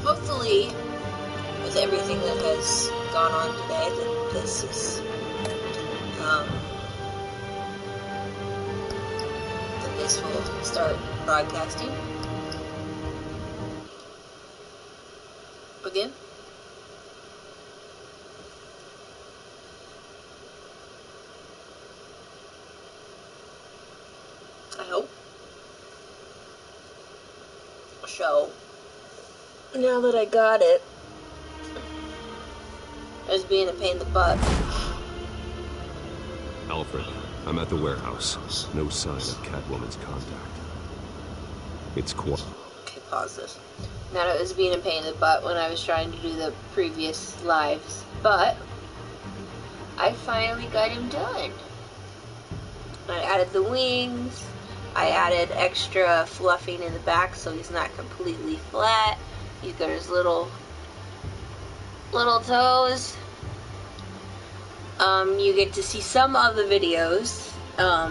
hopefully, with everything that has gone on today, that this is, that this will start broadcasting again. I hope. So, now that I got it, I was being a pain in the butt. Alfred, I'm at the warehouse. No sign of Catwoman's contact. It's quiet. Okay, pause this. Now it was being a pain in the butt when I was trying to do the previous lives, but I finally got him done. I added the wings. I added extra fluffing in the back so he's not completely flat. He's got his little toes. You get to see some of the videos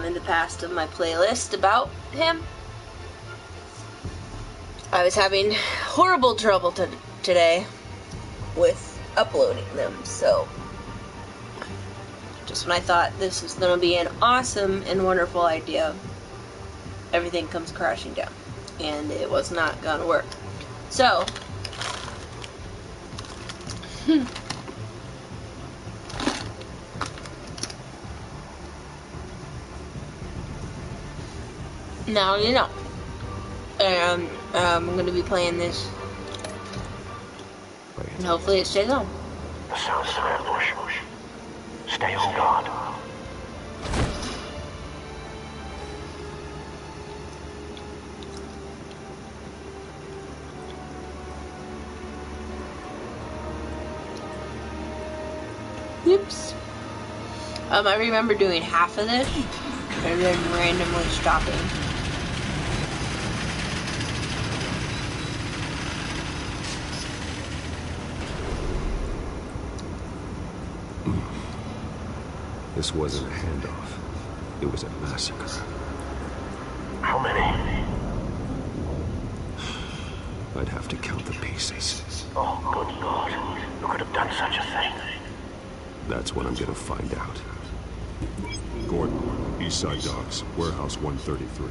in the past of my playlist about him. I was having horrible trouble today with uploading them, so just when I thought this was going to be an awesome and wonderful idea, everything comes crashing down, and it was not going to work. So, now you know. And I'm going to be playing this, and hopefully it stays on. The sound of an ambush. Stay on guard. Oops. I remember doing half of this, and then randomly stopping. This wasn't a handoff. It was a massacre. How many? I'd have to count the pieces. Oh, good Lord. Who could have done such a thing? That's what I'm gonna find out. Gordon, Eastside Docks, Warehouse 133.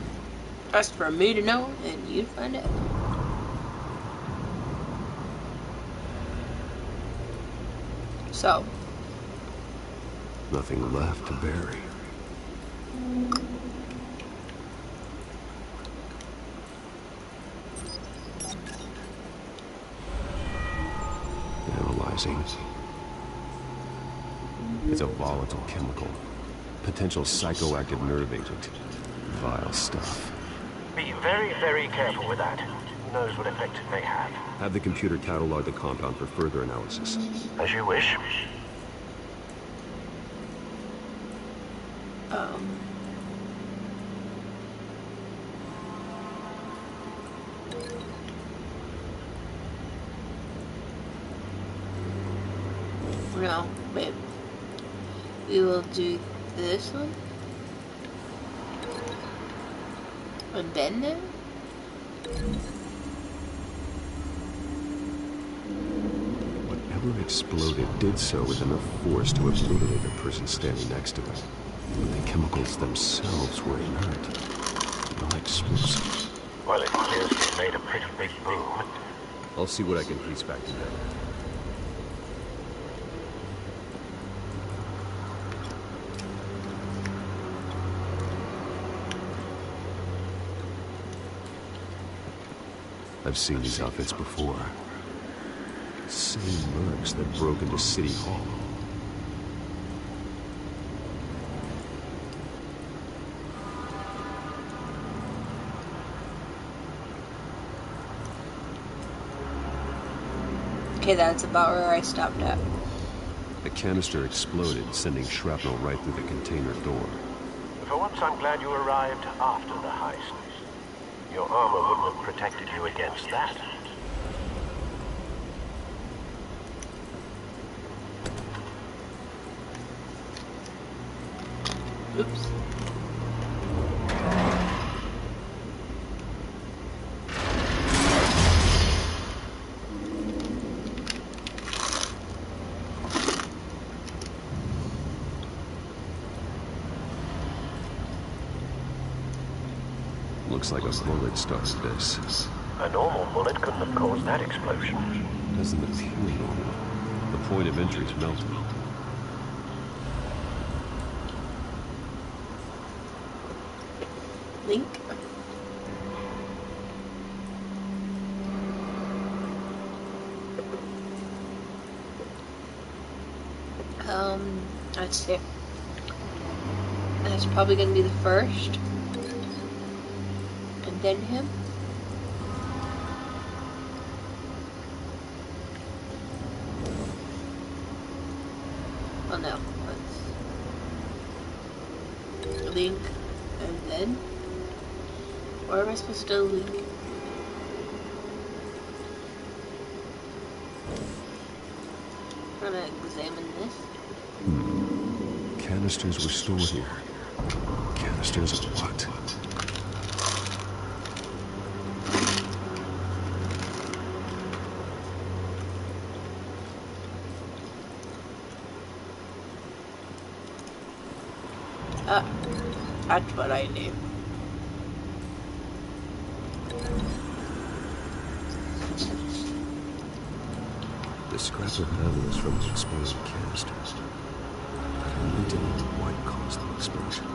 That's for me to know, and you'd find out. So. Nothing left to bury. Analyzing. It's a volatile chemical. Potential psychoactive nerve agent. Vile stuff. Be very, very careful with that. Who knows what effect it may have. Have the computer catalog the compound for further analysis. As you wish. No, wait. We will do this one. And then there? Whatever exploded did so with enough force to obliterate the person standing next to it. But the chemicals themselves were inert. Not explosive. Well, it appears it made a pretty big boom. I'll see what I can piece back together. I've seen these outfits before. Same mercs that broke into City Hall. Okay, that's about where I stopped at. The canister exploded, sending shrapnel right through the container door. For once, I'm glad you arrived after the heist. Your armor wouldn't have protected you against that. Oops. Looks like a bullet started this. A normal bullet couldn't have caused that explosion. Doesn't appear normal. The point of entry's melted. Link. Let's see. That's probably gonna be the first. And then him. Oh no. Let's Link and then. Where am I supposed to link? I'm gonna examine this. Canisters were stored here. Canisters of what? That's what I do. The scrap of metal is from the exploded canisters. I need to know what caused the explosion.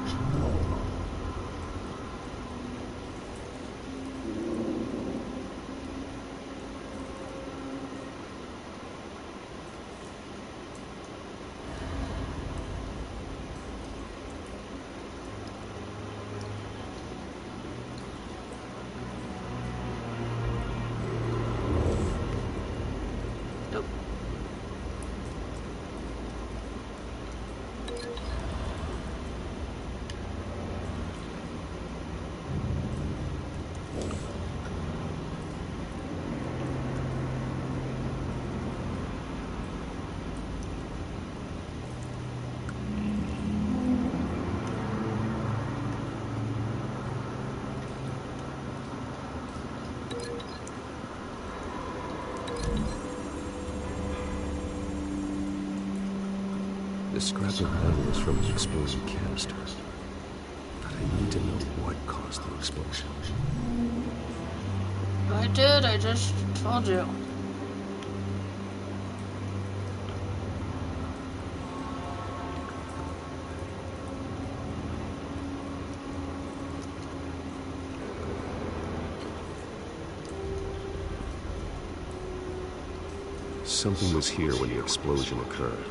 The scrap of metal is from the exploded canisters. But I need to know what caused the explosion. I did, I just told you. Something was here when the explosion occurred.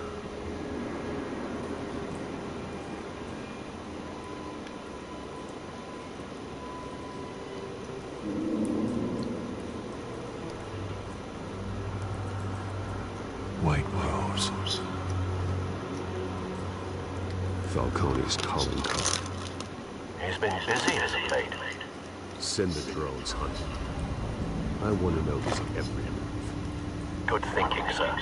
White Rose. Falcone's calling card. He's been busy as of late. Send the drones hunting. I want to know his every move. Good thinking, sir.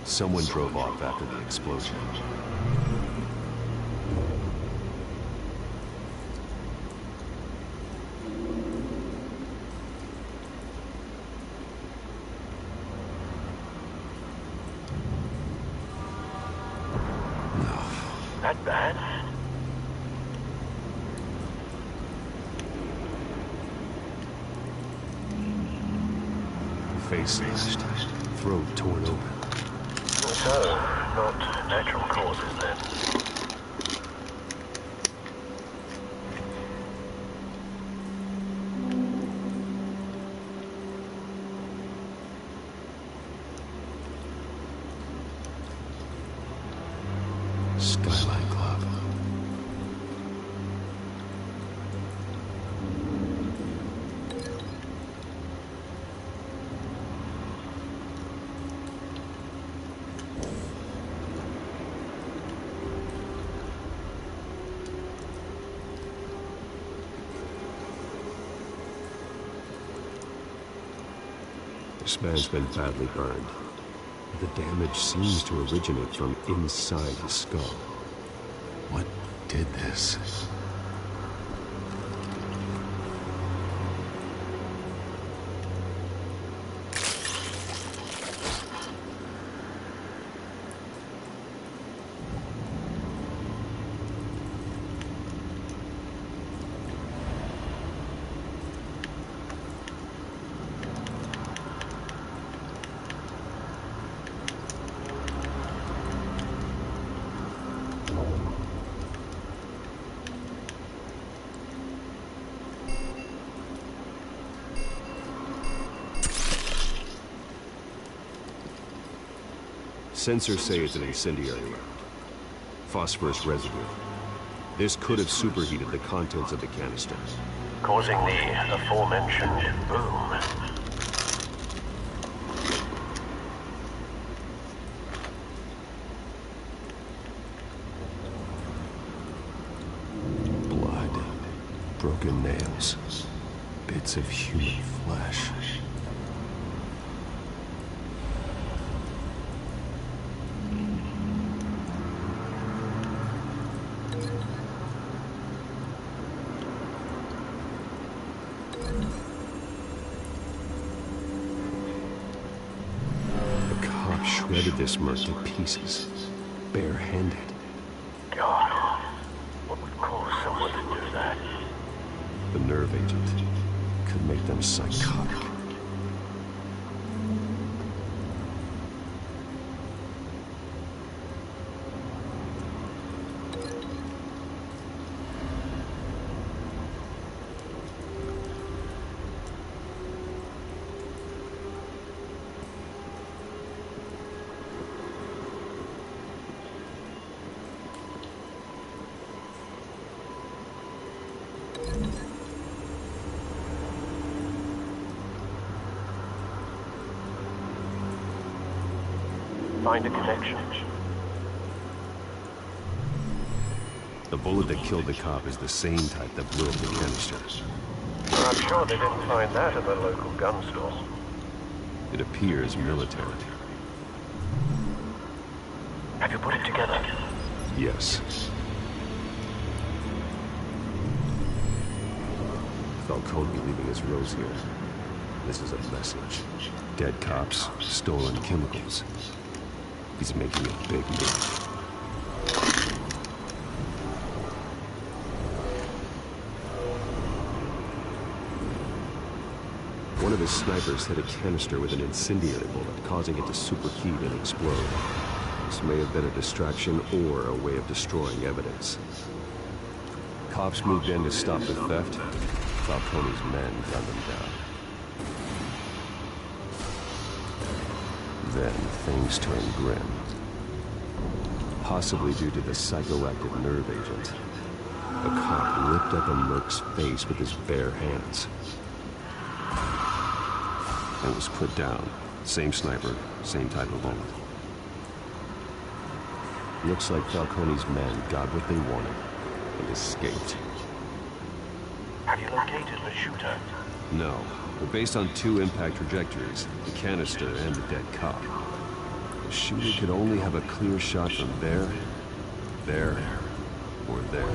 Someone drove off after the explosion. No. That bad? Face slashed, throat torn open. So, not natural causes then. Skyline Club. This man's been badly burned. The damage seems to originate from inside his skull. What did this? Sensors say it's an incendiary round. Phosphorus residue. This could have superheated the contents of the canister, causing the aforementioned boom. Blood, broken nails, bits of human flesh. Shredded this merc to pieces, barehanded. God, what would cause someone to do that? The nerve agent could make them psychotic. Find a connection. The bullet that killed the cop is the same type that blew up the canister. I'm sure they didn't find that at the local gun store. It appears military. Have you put it together? Yes. Falcone leaving his rose here. This is a message. Dead cops, stolen chemicals. He's making a big move. One of his snipers hit a canister with an incendiary bullet, causing it to superheat and explode. This may have been a distraction or a way of destroying evidence. Cops moved in to stop the theft. Falcone's men gunned them down. Then things turned grim. Possibly due to the psychoactive nerve agent. A cop ripped up a merc's face with his bare hands. It was put down. Same sniper, same type of bullet. Looks like Falcone's men got what they wanted and escaped. Have you located the shooter? No, but based on two impact trajectories, the canister and the dead cop, the shooter could only have a clear shot from there, or there,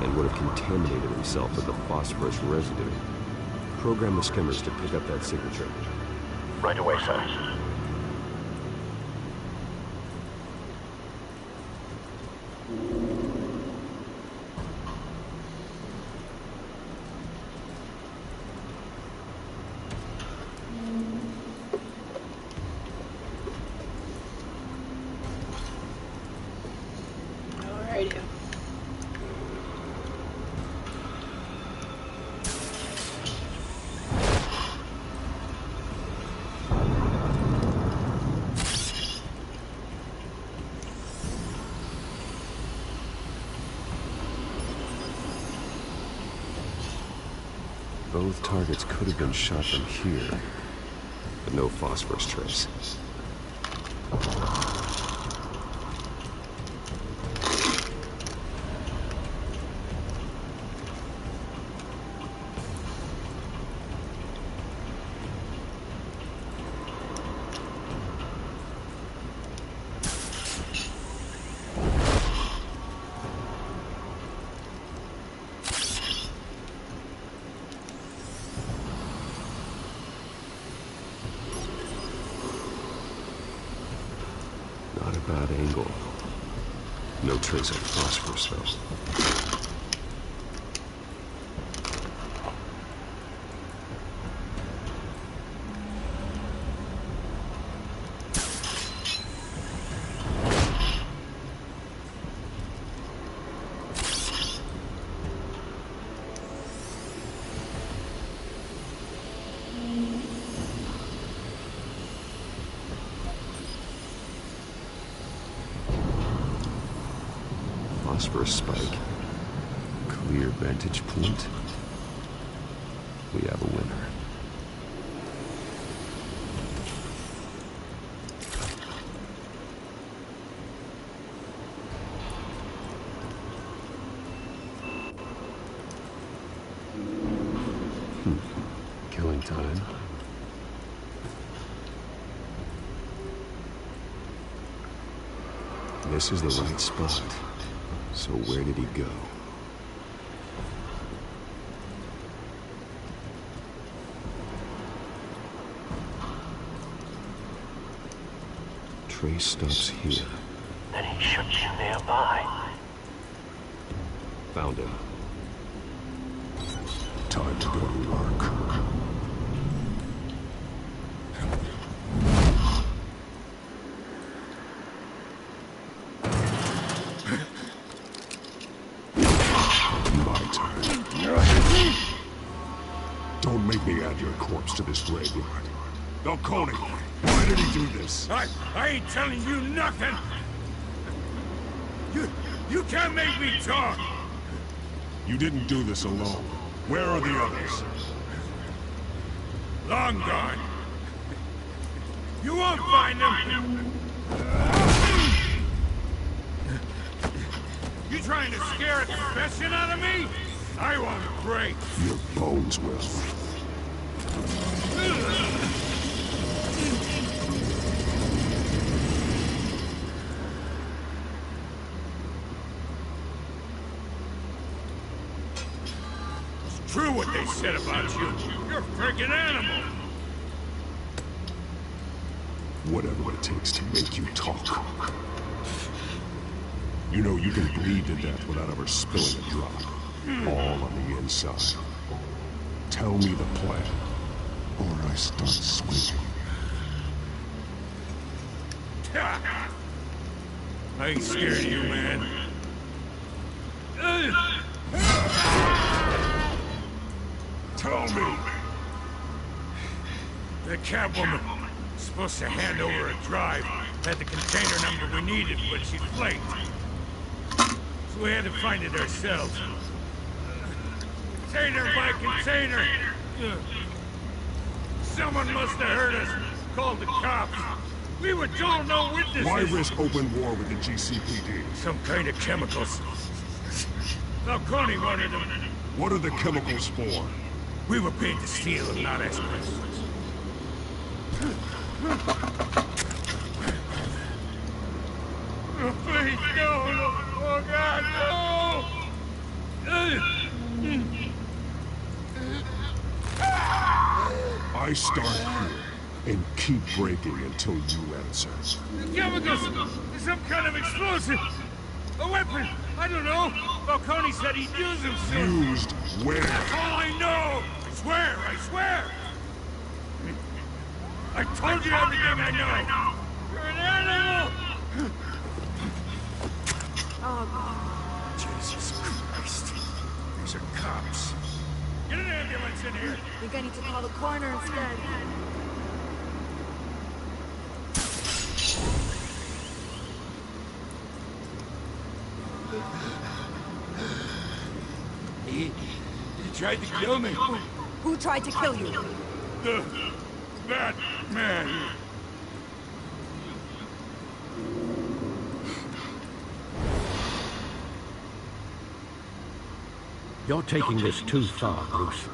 and would have contaminated himself with the phosphorus residue. Program the skimmers to pick up that signature. Right away, sir. Alrighty. Both targets could have been shot from here, but no phosphorus trace. Not a bad angle. No trace of phosphorus, though. Phosphorus spike. Clear vantage point. We have a winner. Killing time. This is the right spot. So where did he go? Trace stops here. Then he should be nearby. Found him. Time to go to work. Don't make me add your corpse to this graveyard. Falcone, why did he do this? I ain't telling you nothing! You can't make me talk! You didn't do this alone. Where are the others? Long gone. You won't find them! You trying to scare a confession out of me? I won't break. Your bones will. It's true what they said about you. You're a freaking animal. Whatever it takes to make you talk. You know you can bleed to death without ever spilling a drop. All on the inside. Tell me the plan, or I start swinging. I ain't scared of you, man. Tell me! The Catwoman was supposed to hand over a drive. Had the container number we needed, but she flaked. So we had to find it ourselves. Container by container. Someone must have heard us. Called the cops. We were told no witnesses. Why risk open war with the GCPD? Some kind of chemicals. Falcone wanted them. What are the chemicals for? We were paid to steal them, not ask questions. Oh, please, no. Oh, God, no! I start here and keep breaking until you answer. Chemicals! Some kind of explosive! A weapon! I don't know! Falcone said he'd use them soon! Used where? That's all I know! I swear! I told you everything I know! You're an animal! Oh, Jesus Christ. These are cops. Get an ambulance in here! I think I need to call the coroner instead. He tried to kill me. Who tried to kill you? That man. You're taking this too far, Bruce.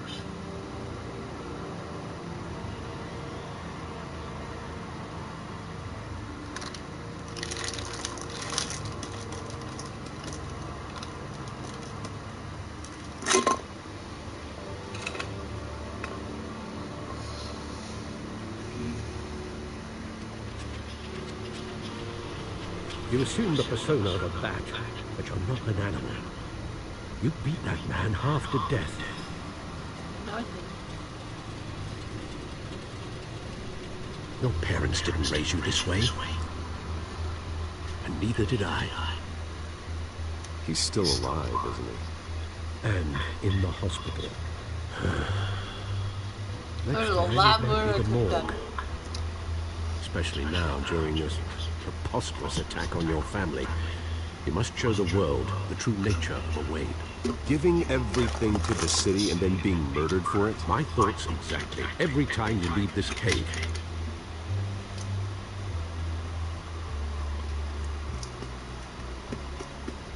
You assume the persona of a bat, but you're not an animal. You beat that man half to death. Nothing. Your parents didn't raise you this way. And neither did I. He's still alive, isn't he? And in the hospital. There's Next a time, lot it more might be to the be morgue. done. Especially now, during this preposterous attack on your family. You must show the world the true nature of a Wayne. Giving everything to the city and then being murdered for it? My thoughts exactly. Every time you leave this cave.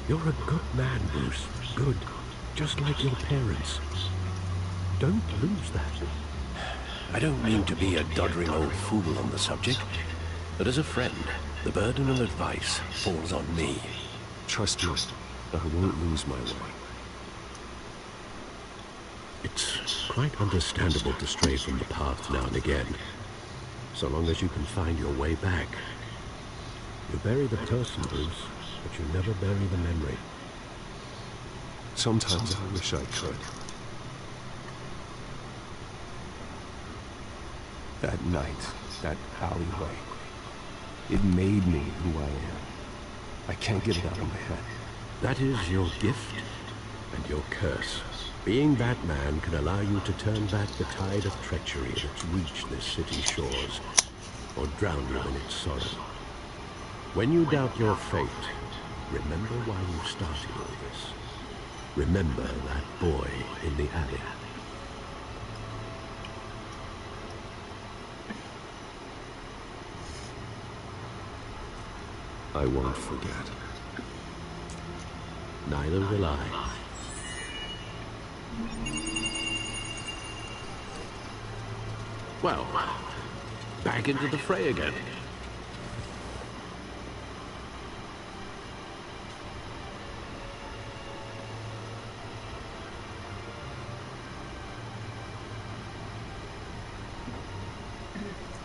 You're a good man, Bruce. Good. Just like your parents. Don't lose that. I don't mean to be a doddering old fool on the subject, but as a friend, the burden of advice falls on me. Trust me, I won't lose my way. It's quite understandable to stray from the path now and again, so long as you can find your way back. You bury the person, Bruce, but you never bury the memory. Sometimes I wish I could. That night, that alleyway, it made me who I am. I can't get it out of my head. That is your gift and your curse. Being Batman can allow you to turn back the tide of treachery that's reached this city's shores, or drown you in its sorrow. When you doubt your fate, remember why you started all this. Remember that boy in the alley. I won't forget. Neither will I. Well, back into the fray again.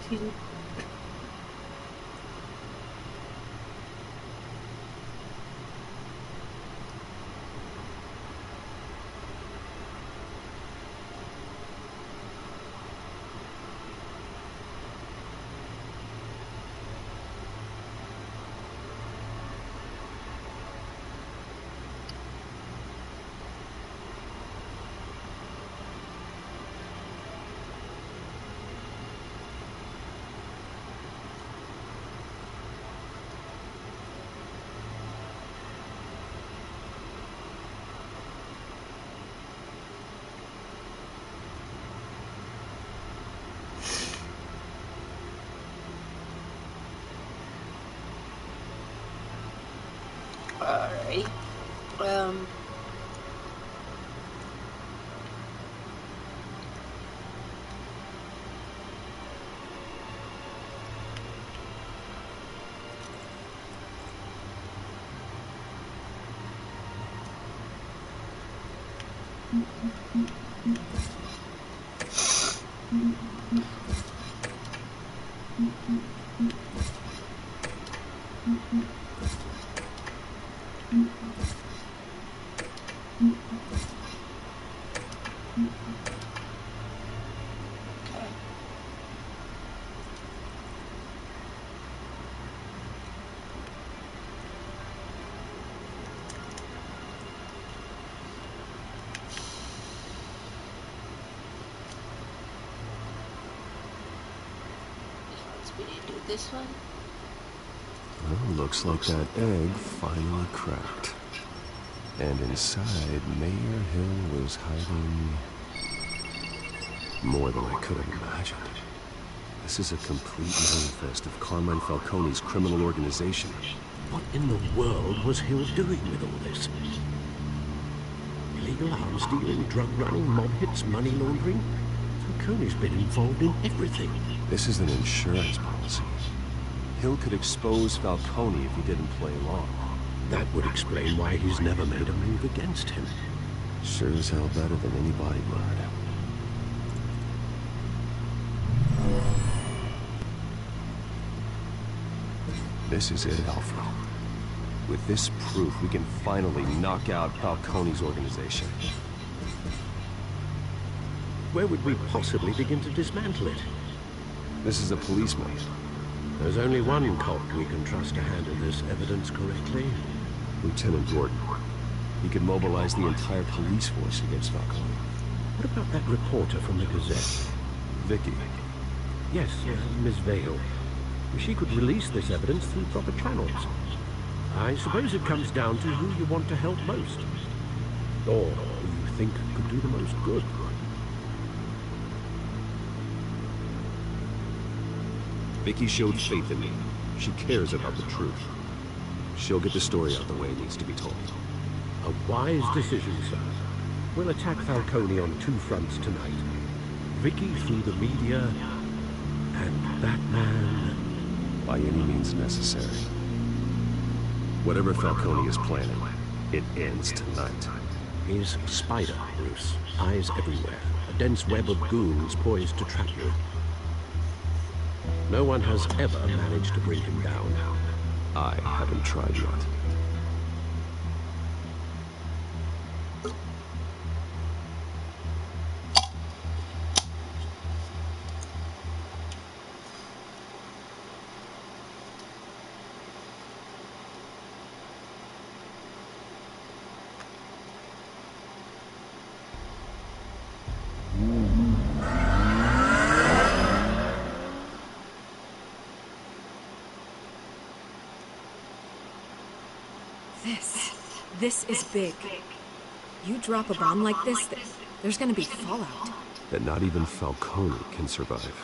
Excuse me. Alright. We need to do this one. Well, looks like that egg finally cracked. And inside, Mayor Hill was hiding more than I could have imagined. This is a complete manifest of Carmine Falcone's criminal organization. What in the world was Hill doing with all this? Illegal arms dealing, drug running, mob hits, money laundering? Falcone's been involved in everything. This is an insurance policy. Hill could expose Falcone if he didn't play along. That would explain why he's never made a move against him. Sure as hell better than any bodyguard. This is it, Alfred. With this proof, we can finally knock out Falcone's organization. Where would we possibly begin to dismantle it? This is a policeman. There's only one cop we can trust to handle this evidence correctly. Lieutenant Gordon. He could mobilize the entire police force against Falcone. What about that reporter from the Gazette? Vicky. Yes, Miss Vale. She could release this evidence through proper channels. I suppose it comes down to who you want to help most. Or who you think could do the most good. Vicky showed faith in me. She cares about the truth. She'll get the story out the way it needs to be told. A wise decision, sir. We'll attack Falcone on two fronts tonight. Vicky through the media, and Batman by any means necessary. Whatever Falcone is planning, it ends tonight. He's a spider, Bruce. Eyes everywhere. A dense web of goons poised to trap you. No one has ever managed to bring him down. I haven't tried yet. This is big. You drop a bomb like this, there's gonna be fallout. That not even Falcone can survive.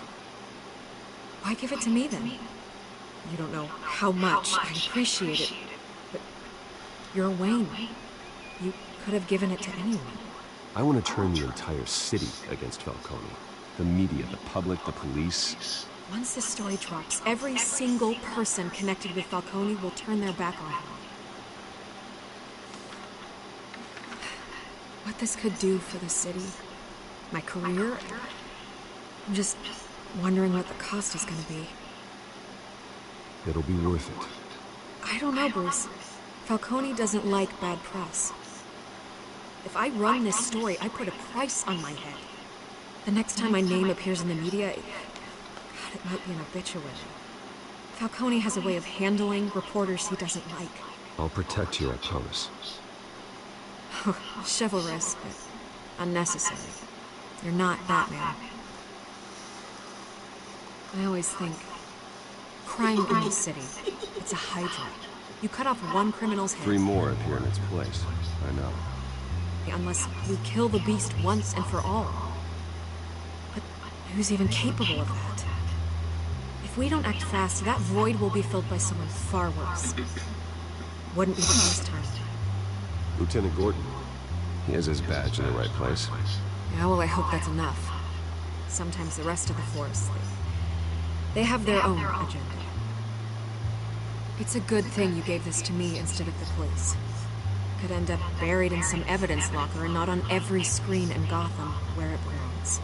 Why give it to me then? You don't know how much I appreciate it, but you're Wayne. You could have given it to anyone. I want to turn the entire city against Falcone. The media, the public, the police. Once this story drops, every single person connected with Falcone will turn their back on him. What this could do for the city, my career, I'm just wondering what the cost is going to be. It'll be worth it. I don't know, Bruce. Falcone doesn't like bad press. If I run this story, I put a price on my head. The next time my name appears in the media, God, it might be an obituary. Falcone has a way of handling reporters he doesn't like. I'll protect you, I promise. Chivalrous, but unnecessary. You're not Batman. I always think, crime in the city, it's a hydra. You cut off one criminal's head. 3 more appear in its place. I know. Unless we kill the beast once and for all. But who's even capable of that? If we don't act fast, that void will be filled by someone far worse. Wouldn't be the first time. Lieutenant Gordon. He has his badge in the right place. Yeah, well, I hope that's enough. Sometimes the rest of the force, they have their own agenda. It's a good thing you gave this to me instead of the police. Could end up buried in some evidence locker and not on every screen in Gotham where it belongs.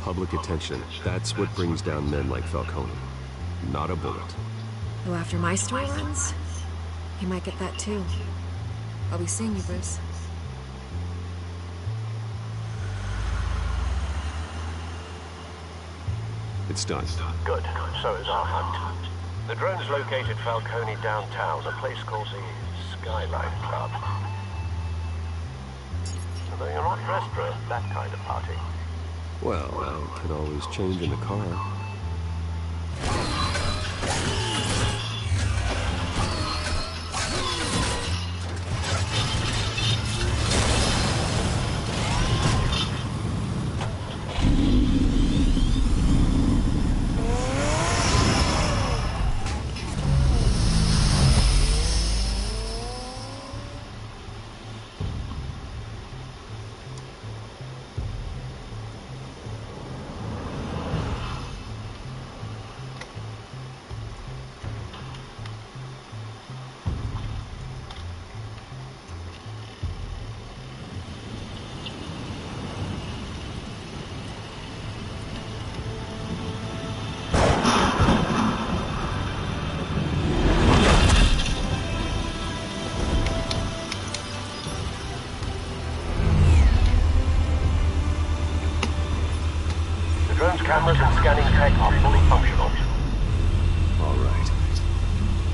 Public attention. That's what brings down men like Falcone. Not a bullet. Though after my story runs, he might get that too. I'll be seeing you, Bruce. It's done. Good. So is our hunt. The drones located Falcone downtown, a place called the Skyline Club. Although you're not dressed for that kind of party. Well, I can always change in the car.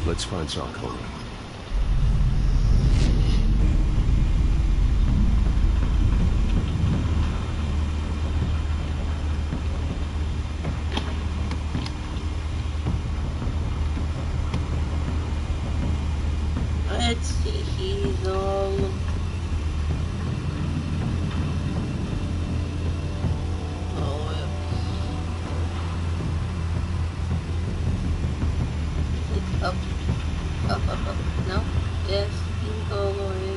Let's find Falcone. Let's see, he's all... Up. No? Yes, he's all the way.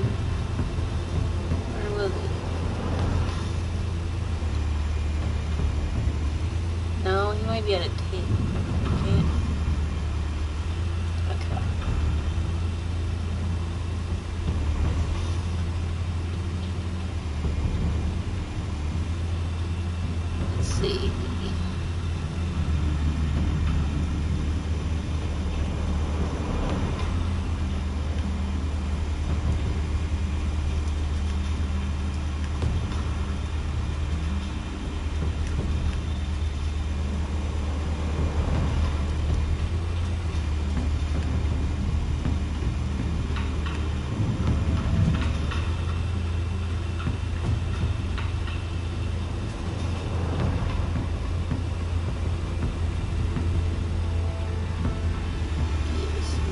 Where was he? No, he might be at a tape. Okay. Okay. Let's see.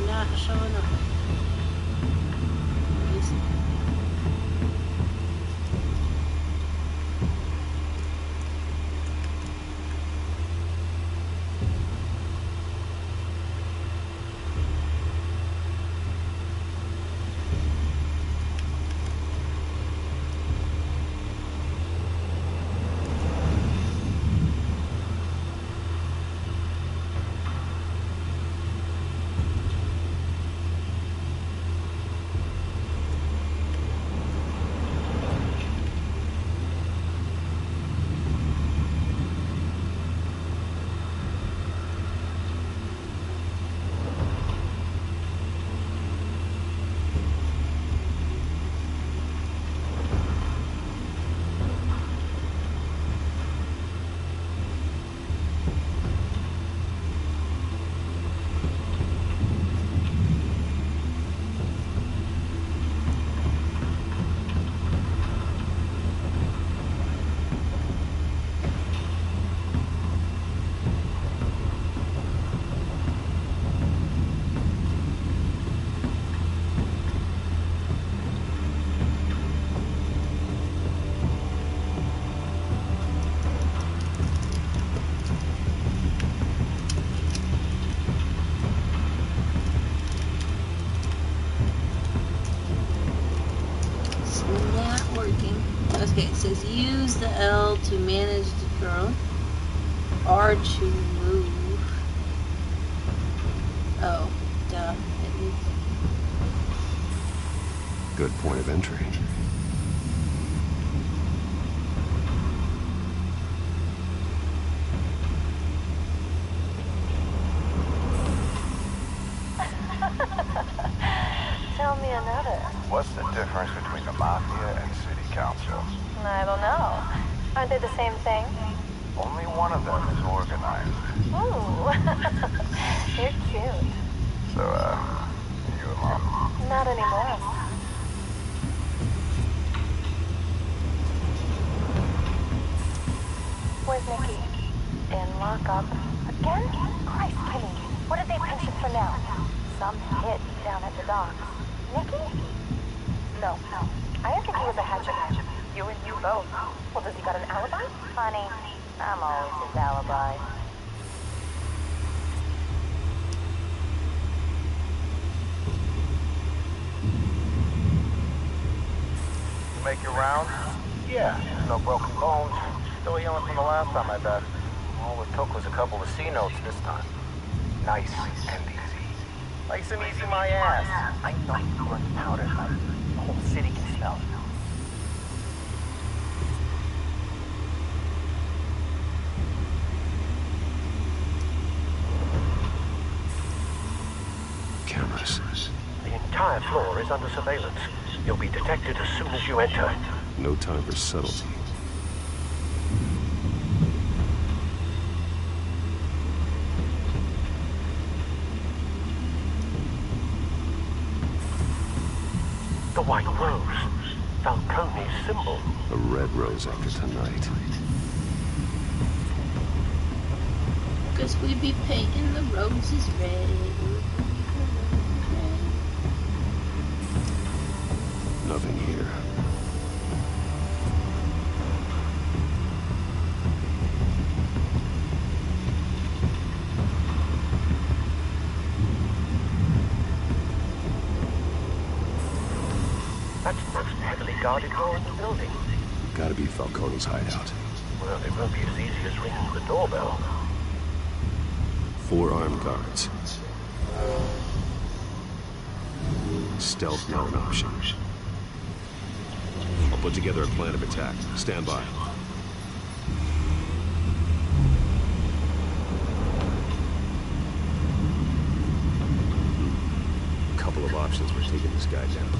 Not showing up. Okay, it says use the L to manage the drone. R to move. Oh, duh. Good point of entry. Tell me another. What's the difference between the Mafia and City Council? I don't know. Aren't they the same thing? Only one of them is organized. Ooh. You're cute. So, you a mom? Not anymore. Where's Nikki? In lockup. Again? Christ, Kenny. What did they pension for now? Some hit down at the docks. Nikki? No. I didn't think he was a hatchet. You and you both. Well, does he got an alibi? Honey, I'm always his alibi. You make your rounds? Yeah, no broken bones. Still healing from the last time, I bet. All it took was a couple of C notes this time. Nice and easy. Nice and easy, my ass. I know you run powder. The whole city can smell it. Cameras. The entire floor is under surveillance. You'll be detected as soon as you enter. No time for subtlety. The white rose. Falcone's symbol. A red rose after tonight. Because we'd be painting the roses red. Nothing here. That's the most heavily guarded door in the building. Gotta be Falcone's hideout. Well, it won't be as easy as ringing the doorbell. 4 armed guards. Stealth not an option. I'll put together a plan of attack. Stand by. Couple of options for taking this guy down.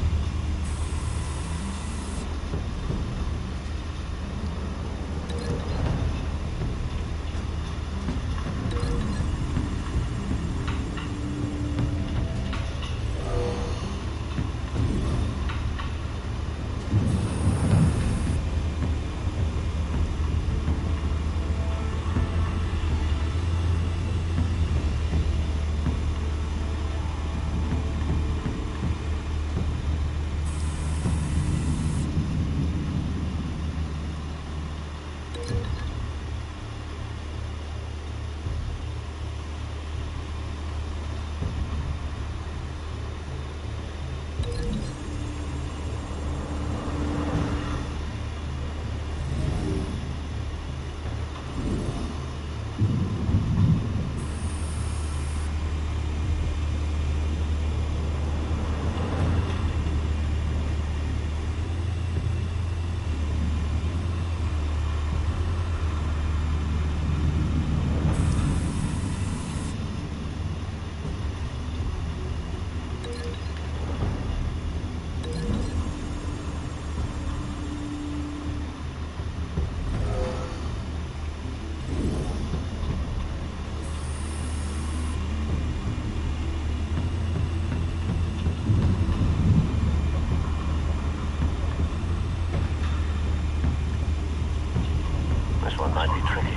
This one might be tricky.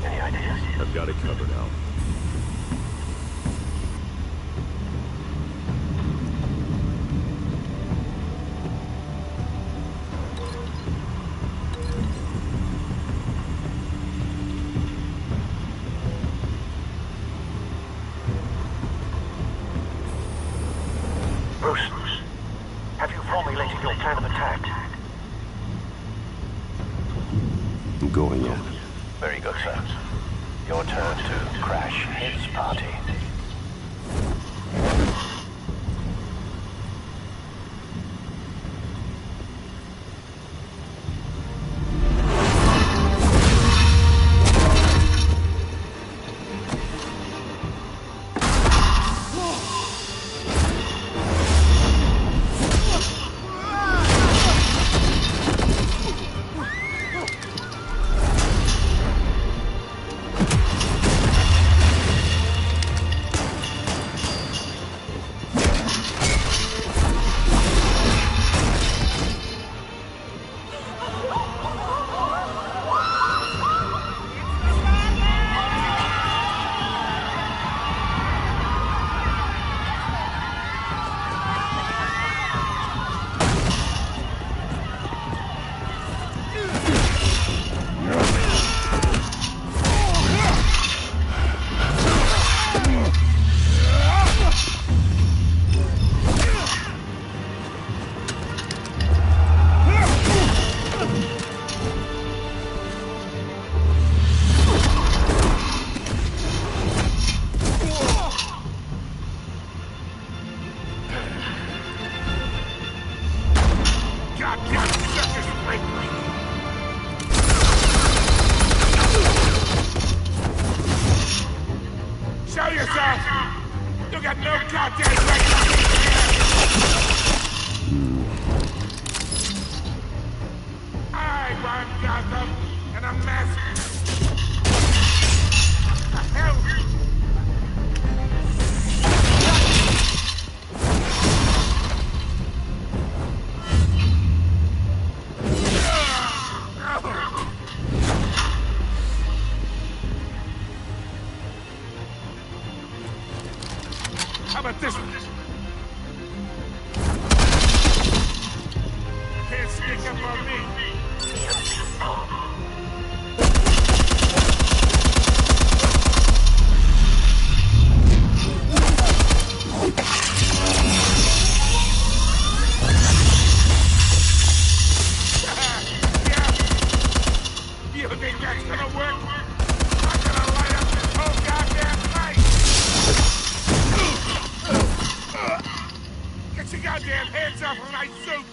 Any ideas? I've got it covered, Al. Bruce, have you formulated your plan of attack? I'm going in. Very good, sir. Your turn to crash his party. Show yourself! You got no goddamn right! I run Gotham, and a mess. The hell? about this one? Can't sneak up on me. You think that's gonna work? I'm gonna light up this whole goddamn place! Get your goddamn hands off of my suit!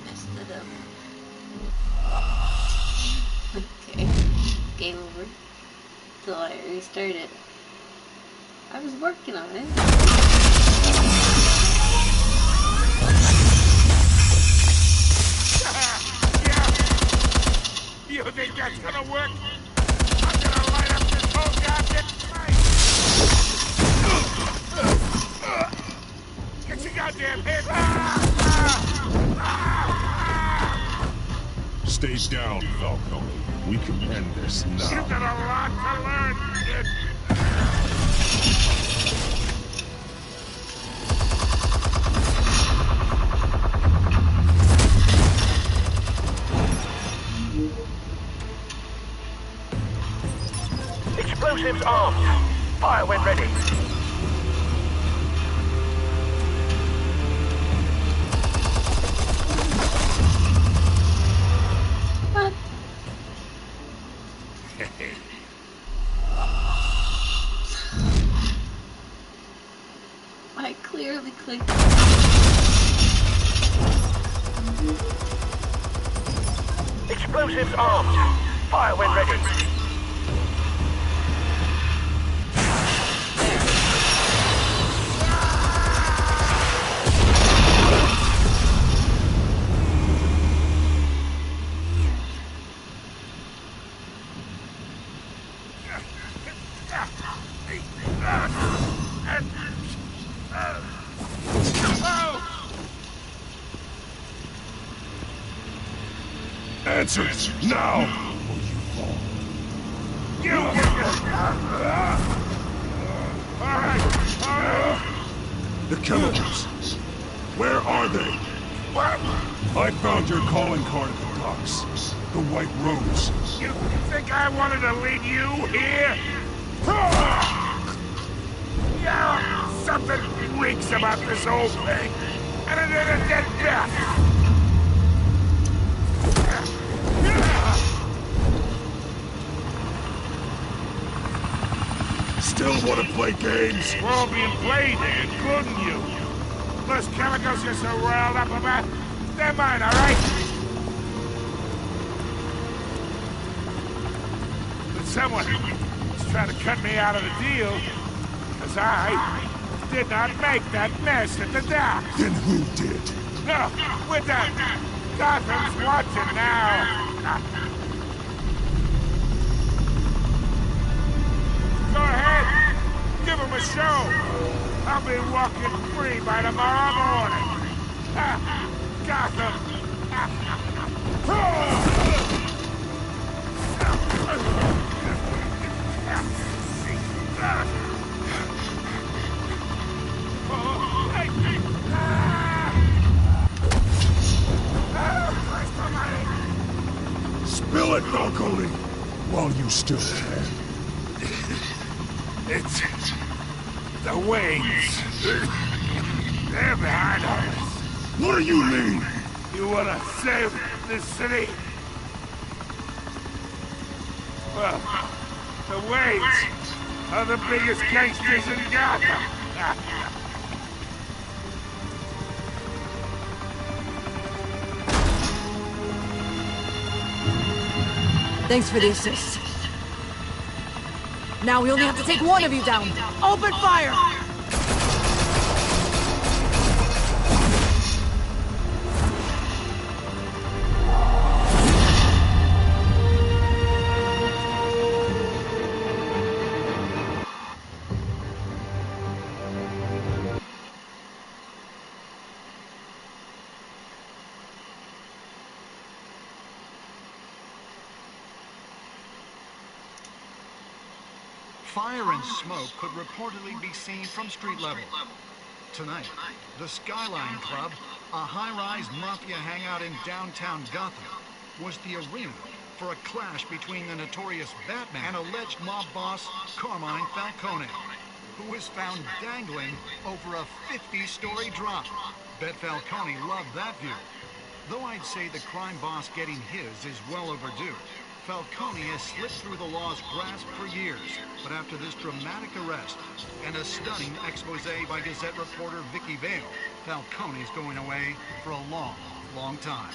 Messed it up. Okay. Game over. Till I restart it. I was working on it. You think that's gonna work? I'm gonna light up this whole goddamn place! Get your goddamn head! Stay down, Falcone. We can end this now. You've got a lot to learn, kid. Explosives armed. Fire when ready. What? I clearly clicked. Explosives armed. Fire when ready. Answers now! Or you fall. Alright. The chemicals. Where are they? What? I found your calling card at the docks. The White Rose. You think I wanted to lead you here? Yeah, something reeks about this whole thing. And it ain't a dead death. Still want to play games? We're all being played, including you. Those chemicals you're so riled up about, they're mine, all right? But someone is trying to cut me out of the deal, because I did not make that mess at the dock. Then who did? No, we're done. Gotham's watching now. Go ahead. Give him a show. I'll be walking free by tomorrow morning. Gotham. Spill it, Falcone, while you still can. It's the wings. They're behind us. What do you mean? You want to save this city? Well, the Waynes are the biggest gangsters in Gotham. Thanks for the assist. Now we only have to take one of you down. Open fire! Fire and smoke could reportedly be seen from street level. Tonight, the Skyline Club, a high-rise mafia hangout in downtown Gotham, was the arena for a clash between the notorious Batman and alleged mob boss Carmine Falcone, who was found dangling over a 50-story drop. Bet Falcone loved that view. Though I'd say the crime boss getting his is well overdue, Falcone has slipped through the law's grasp for years. But after this dramatic arrest and a stunning expose by Gazette reporter Vicky Vale, Falcone's going away for a long, long time.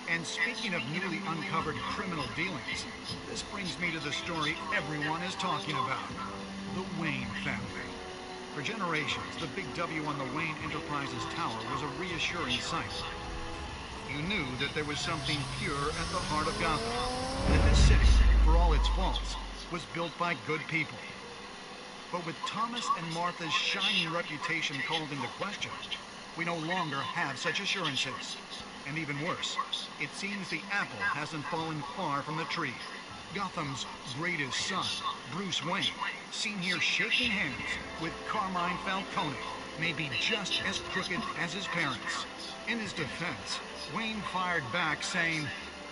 And speaking of newly uncovered criminal dealings, this brings me to the story everyone is talking about. The Wayne family. For generations, the big W on the Wayne Enterprises tower was a reassuring sight. You knew that there was something pure at the heart of Gotham. That this city, for all its faults, was built by good people. But with Thomas and Martha's shining reputation called into question, we no longer have such assurances. And even worse, it seems the apple hasn't fallen far from the tree. Gotham's greatest son, Bruce Wayne, seen here shaking hands with Carmine Falcone, may be just as crooked as his parents. In his defense, Wayne fired back saying,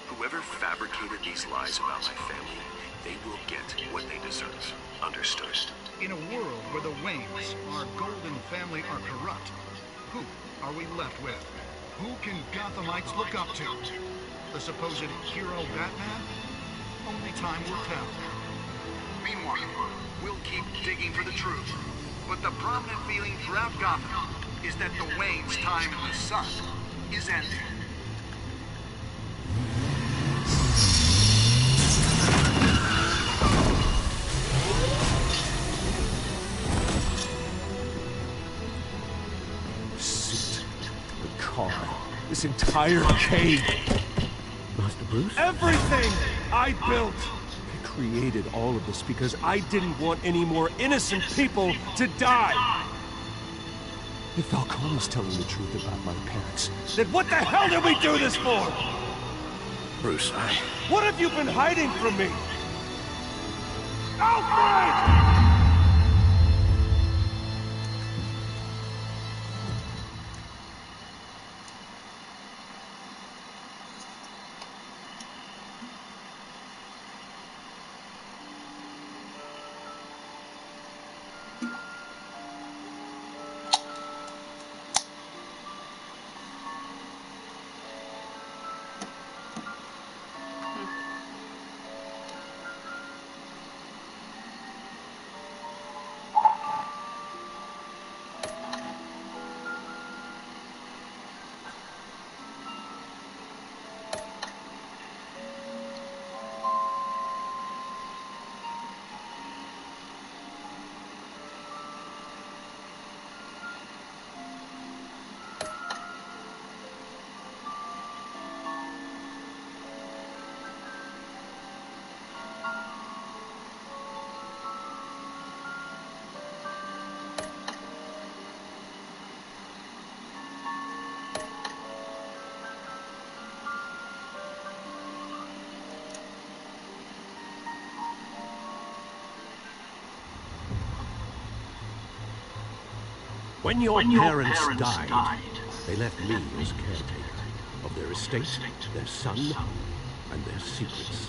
"Whoever fabricated these lies about my family, they will get what they deserve. Understood?" In a world where the Waynes, our golden family, are corrupt, who are we left with? Who can Gothamites look up to? The supposed hero Batman? Only time will tell. Meanwhile, we'll keep digging for the truth. But the prominent feeling throughout Gotham is that the Waynes' time in the sun is ending. Sit. The car. This entire cave. Master Bruce? Everything I built! I created all of this because I didn't want any more innocent people to die! If Falcone's telling the truth about my parents, then what the hell did we do this for? Bruce, What have you been hiding from me? Alfred! When your parents died, they left me as caretaker of their estate, their son, and their secrets.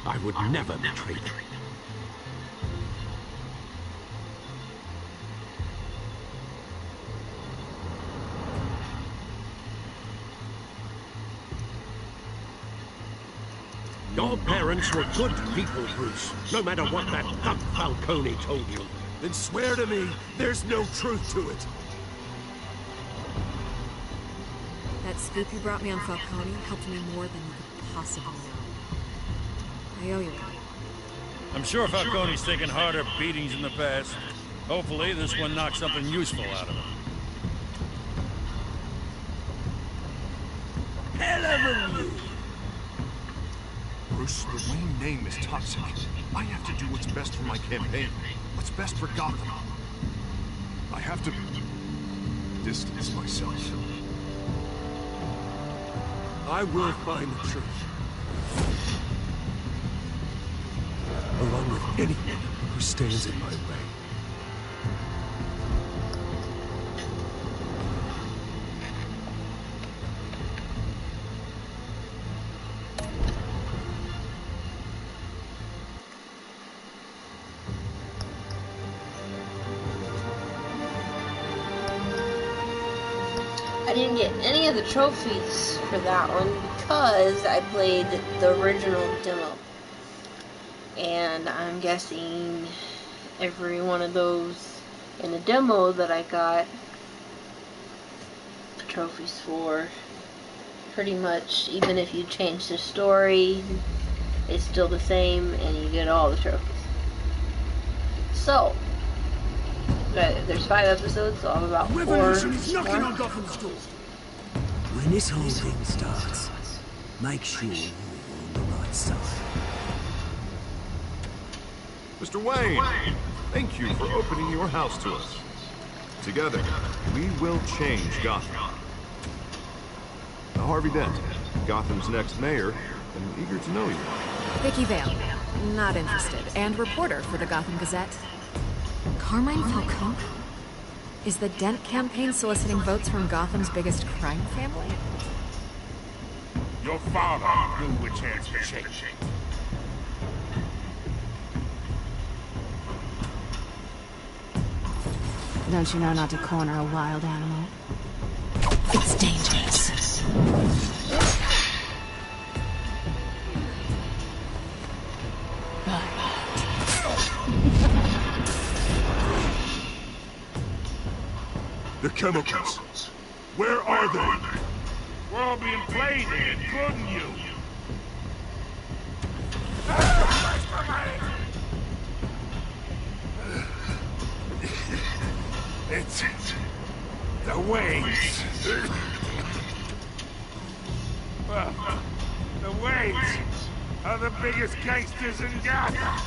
I would never betray them. Your parents were good people, Bruce, no matter what that thug Falcone told you. Then swear to me there's no truth to it. That scoop you brought me on Falcone helped me more than you could possibly know. I owe you one. I'm sure Falcone's taken harder beatings in the past. Hopefully, this one knocks something useful out of him. Hell of a you! Bruce, the Wayne name is toxic. I have to do what's best for my campaign. What's best for Gotham. I have to distance myself. I will find the truth. along with anyone who stands in my way. I didn't get any of the trophies for that one because I played the original demo. And I'm guessing every one of those in the demo that I got the trophies for, pretty much, even if you change the story, it's still the same and you get all the trophies. So, there's 5 episodes, so I'm about 4 Revolution is knocking more. on Gotham's door. When this whole thing starts, make sure you're on the right side. Mr. Wayne, thank you for opening your house to us. Together, we will change Gotham. Now, Harvey Dent, Gotham's next mayor, I'm eager to know you. Vicky Vale. Not interested. And reporter for the Gotham Gazette. Carmine Falcone? Is the Dent campaign soliciting votes from Gotham's biggest crime family? Your father knew which hands to shake. Don't you know not to corner a wild animal? It's dangerous. The chemicals. Where are they? We're all being played here, including you. It's the Waynes. Well, the Waynes are the biggest gangsters in Gotham.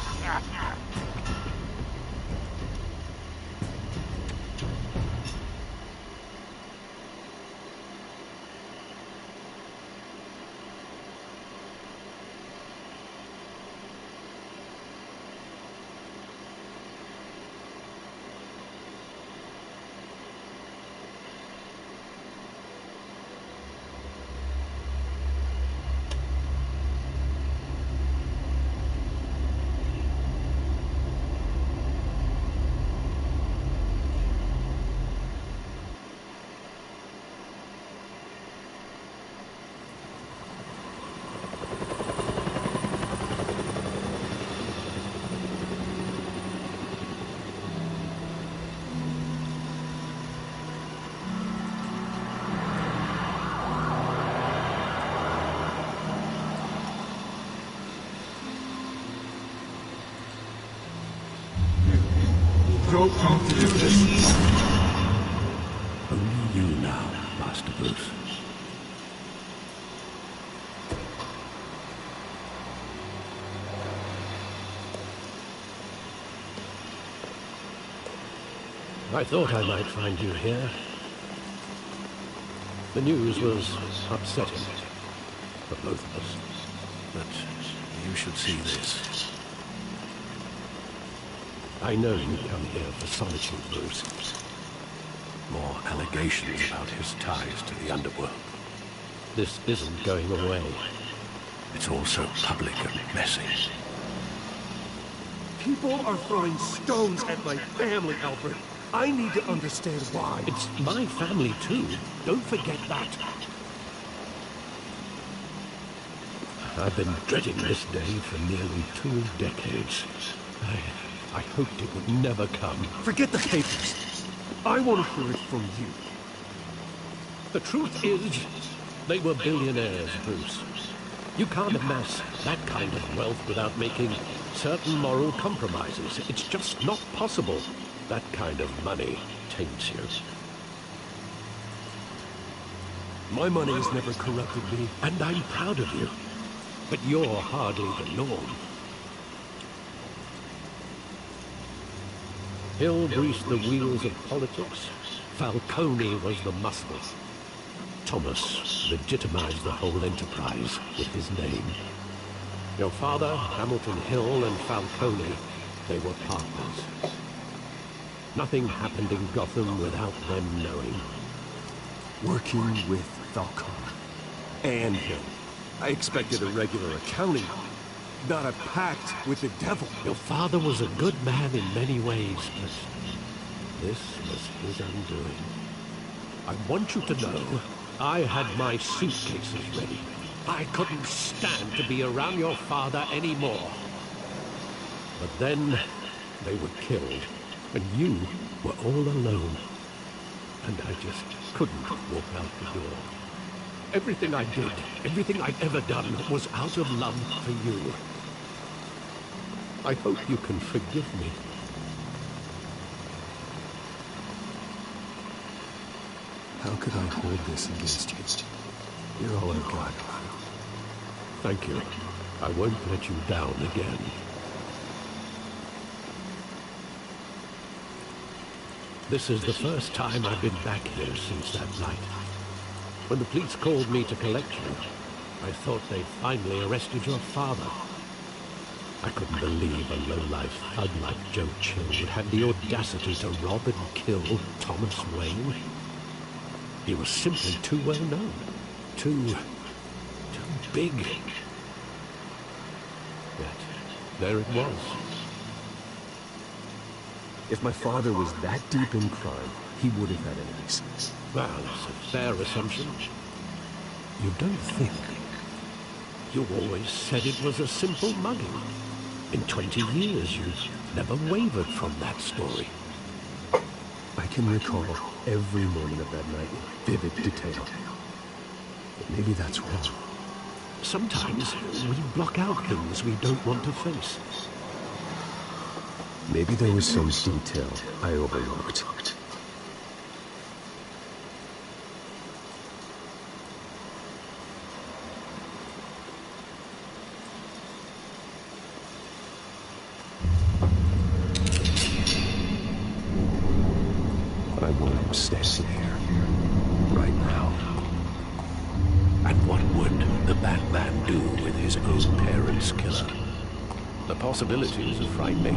Don't come to this. Only you now, Master Bruce. I thought I might find you here. The news was upsetting for both of us. But you should see this. I know you come here for solitude, Bruce. More allegations about his ties to the underworld. This isn't going away. It's all so public and messy. People are throwing stones at my family, Alfred. I need to understand why. It's my family, too. Don't forget that. I've been dreading this day for nearly 2 decades. I hoped it would never come. Forget the papers. I want to hear it from you. The truth is, they were billionaires, Bruce. You can't amass that kind of wealth without making certain moral compromises. It's just not possible. That kind of money taints you. My money has never corrupted me. And I'm proud of you. But you're hardly the norm. Hill greased the wheels of politics. Falcone was the muscle. Thomas legitimized the whole enterprise with his name. Your father, Hamilton Hill, and Falcone, they were partners. Nothing happened in Gotham without them knowing. Working with Falcone and Hill. I expected a regular accounting, not a pact with the devil. Your father was a good man in many ways, but this was his undoing. I want you to know, I had my suitcases ready. I couldn't stand to be around your father anymore. But then, they were killed, and you were all alone. And I just couldn't walk out the door. Everything I did, everything I'd ever done, was out of love for you. I hope you can forgive me. How could I hold this against you? You're all I've got. Thank you. I won't let you down again. This is the first time I've been back here since that night. When the police called me to collect you, I thought they'd finally arrested your father. I couldn't believe a low-life thug like Joe Chill would have the audacity to rob and kill Thomas Wayne. He was simply too well known. Too big. Yet, there it was. If my father was that deep in crime, he would have had enemies. Well, that's a fair assumption. You don't think? You always said it was a simple mugging. In 20 years, you've never wavered from that story. I can recall every moment of that night in vivid detail. But maybe that's wrong. Sometimes we block out things we don't want to face. Maybe there was some detail I overlooked. I want him standing here, right now. And what would the Batman do with his own parents' killer? The possibilities are frightening.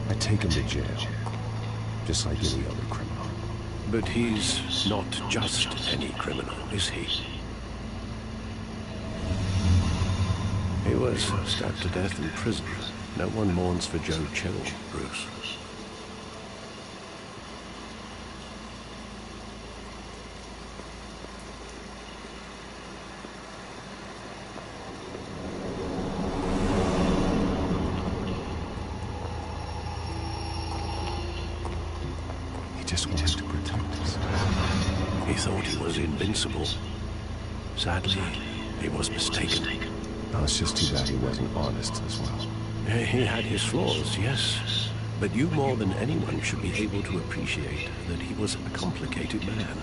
I'd take him to jail, just like any other criminal. But he's not just any criminal, is he? He was stabbed to death in prison. No one mourns for Joe Chill, Bruce. He just wanted to protect us. He thought he was invincible. Sadly, he was mistaken. Oh, it's just too bad he wasn't honest as well. He had his flaws, yes. But you more than anyone should be able to appreciate that he was a complicated man.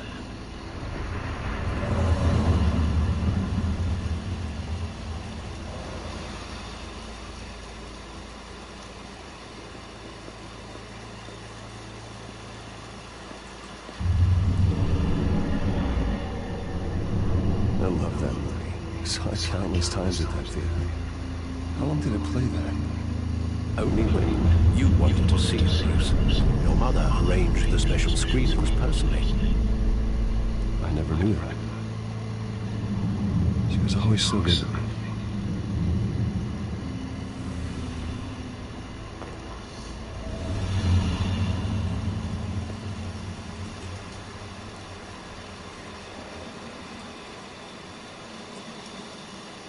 I love that movie. Saw it countless times at that theater. How long did it play that? Only when you wanted to see it, Bruce. Your mother arranged the special screenings personally. I never knew that. She was always so good to me.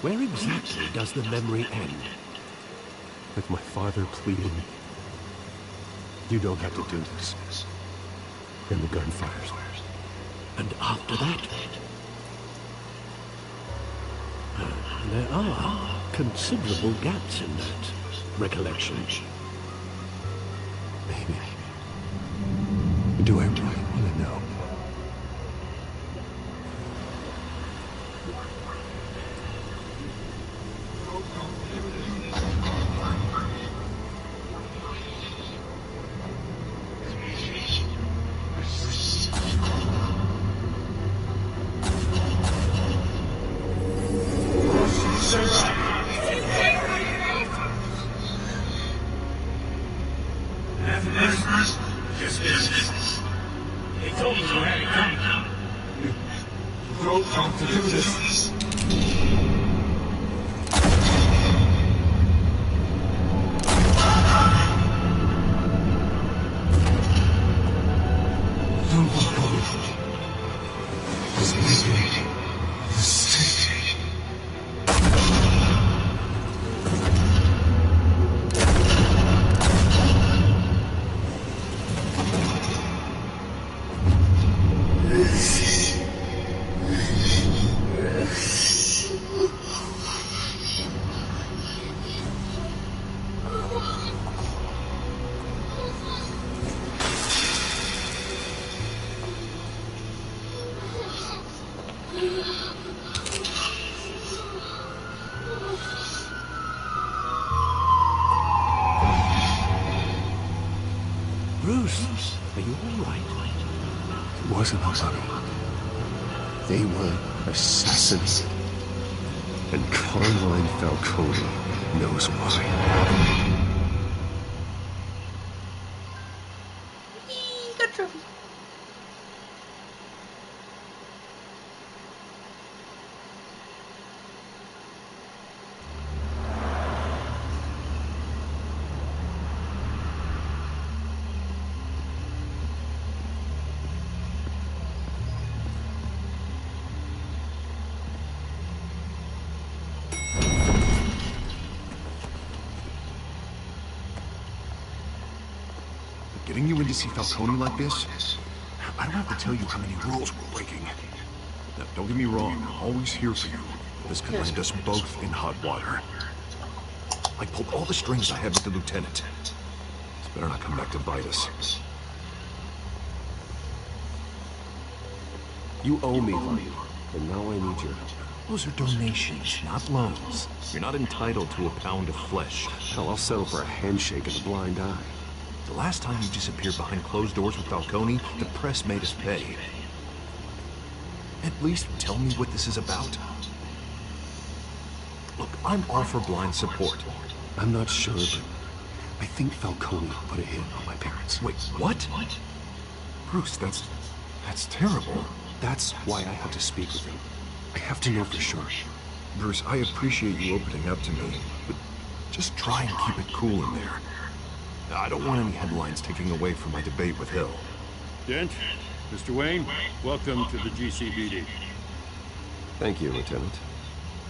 Where exactly does the memory end? With my father pleading, "You don't have to do this." And the gunfires. And after that? There are considerable gaps in that recollection. Maybe. Do I really want to know? you all right? It wasn't a mummy. They were assassinated. And Carmine Falcone knows why. Got a trophy. Getting you in to see Falcone like this? I don't have to tell you how many rules we're breaking. Now, don't get me wrong, I'm always here for you. This could land us both in hot water. I pulled all the strings I had with the lieutenant. This better not come back to bite us. You owe me money, and now I need your help. Those are donations, not loans. You're not entitled to a pound of flesh. Hell, I'll settle for a handshake and a blind eye. The last time you disappeared behind closed doors with Falcone, the press made us pay. At least tell me what this is about. Look, I'm all for blind support. I'm not sure, but I think Falcone put a hit on my parents. Wait, what? Bruce, that's terrible. That's why I have to speak with him. I have to know for sure. Bruce, I appreciate you opening up to me, but just try and keep it cool in there. I don't want any headlines taking away from my debate with Hill. Dent, Mr. Wayne, welcome to the GCBD. Thank you, Lieutenant.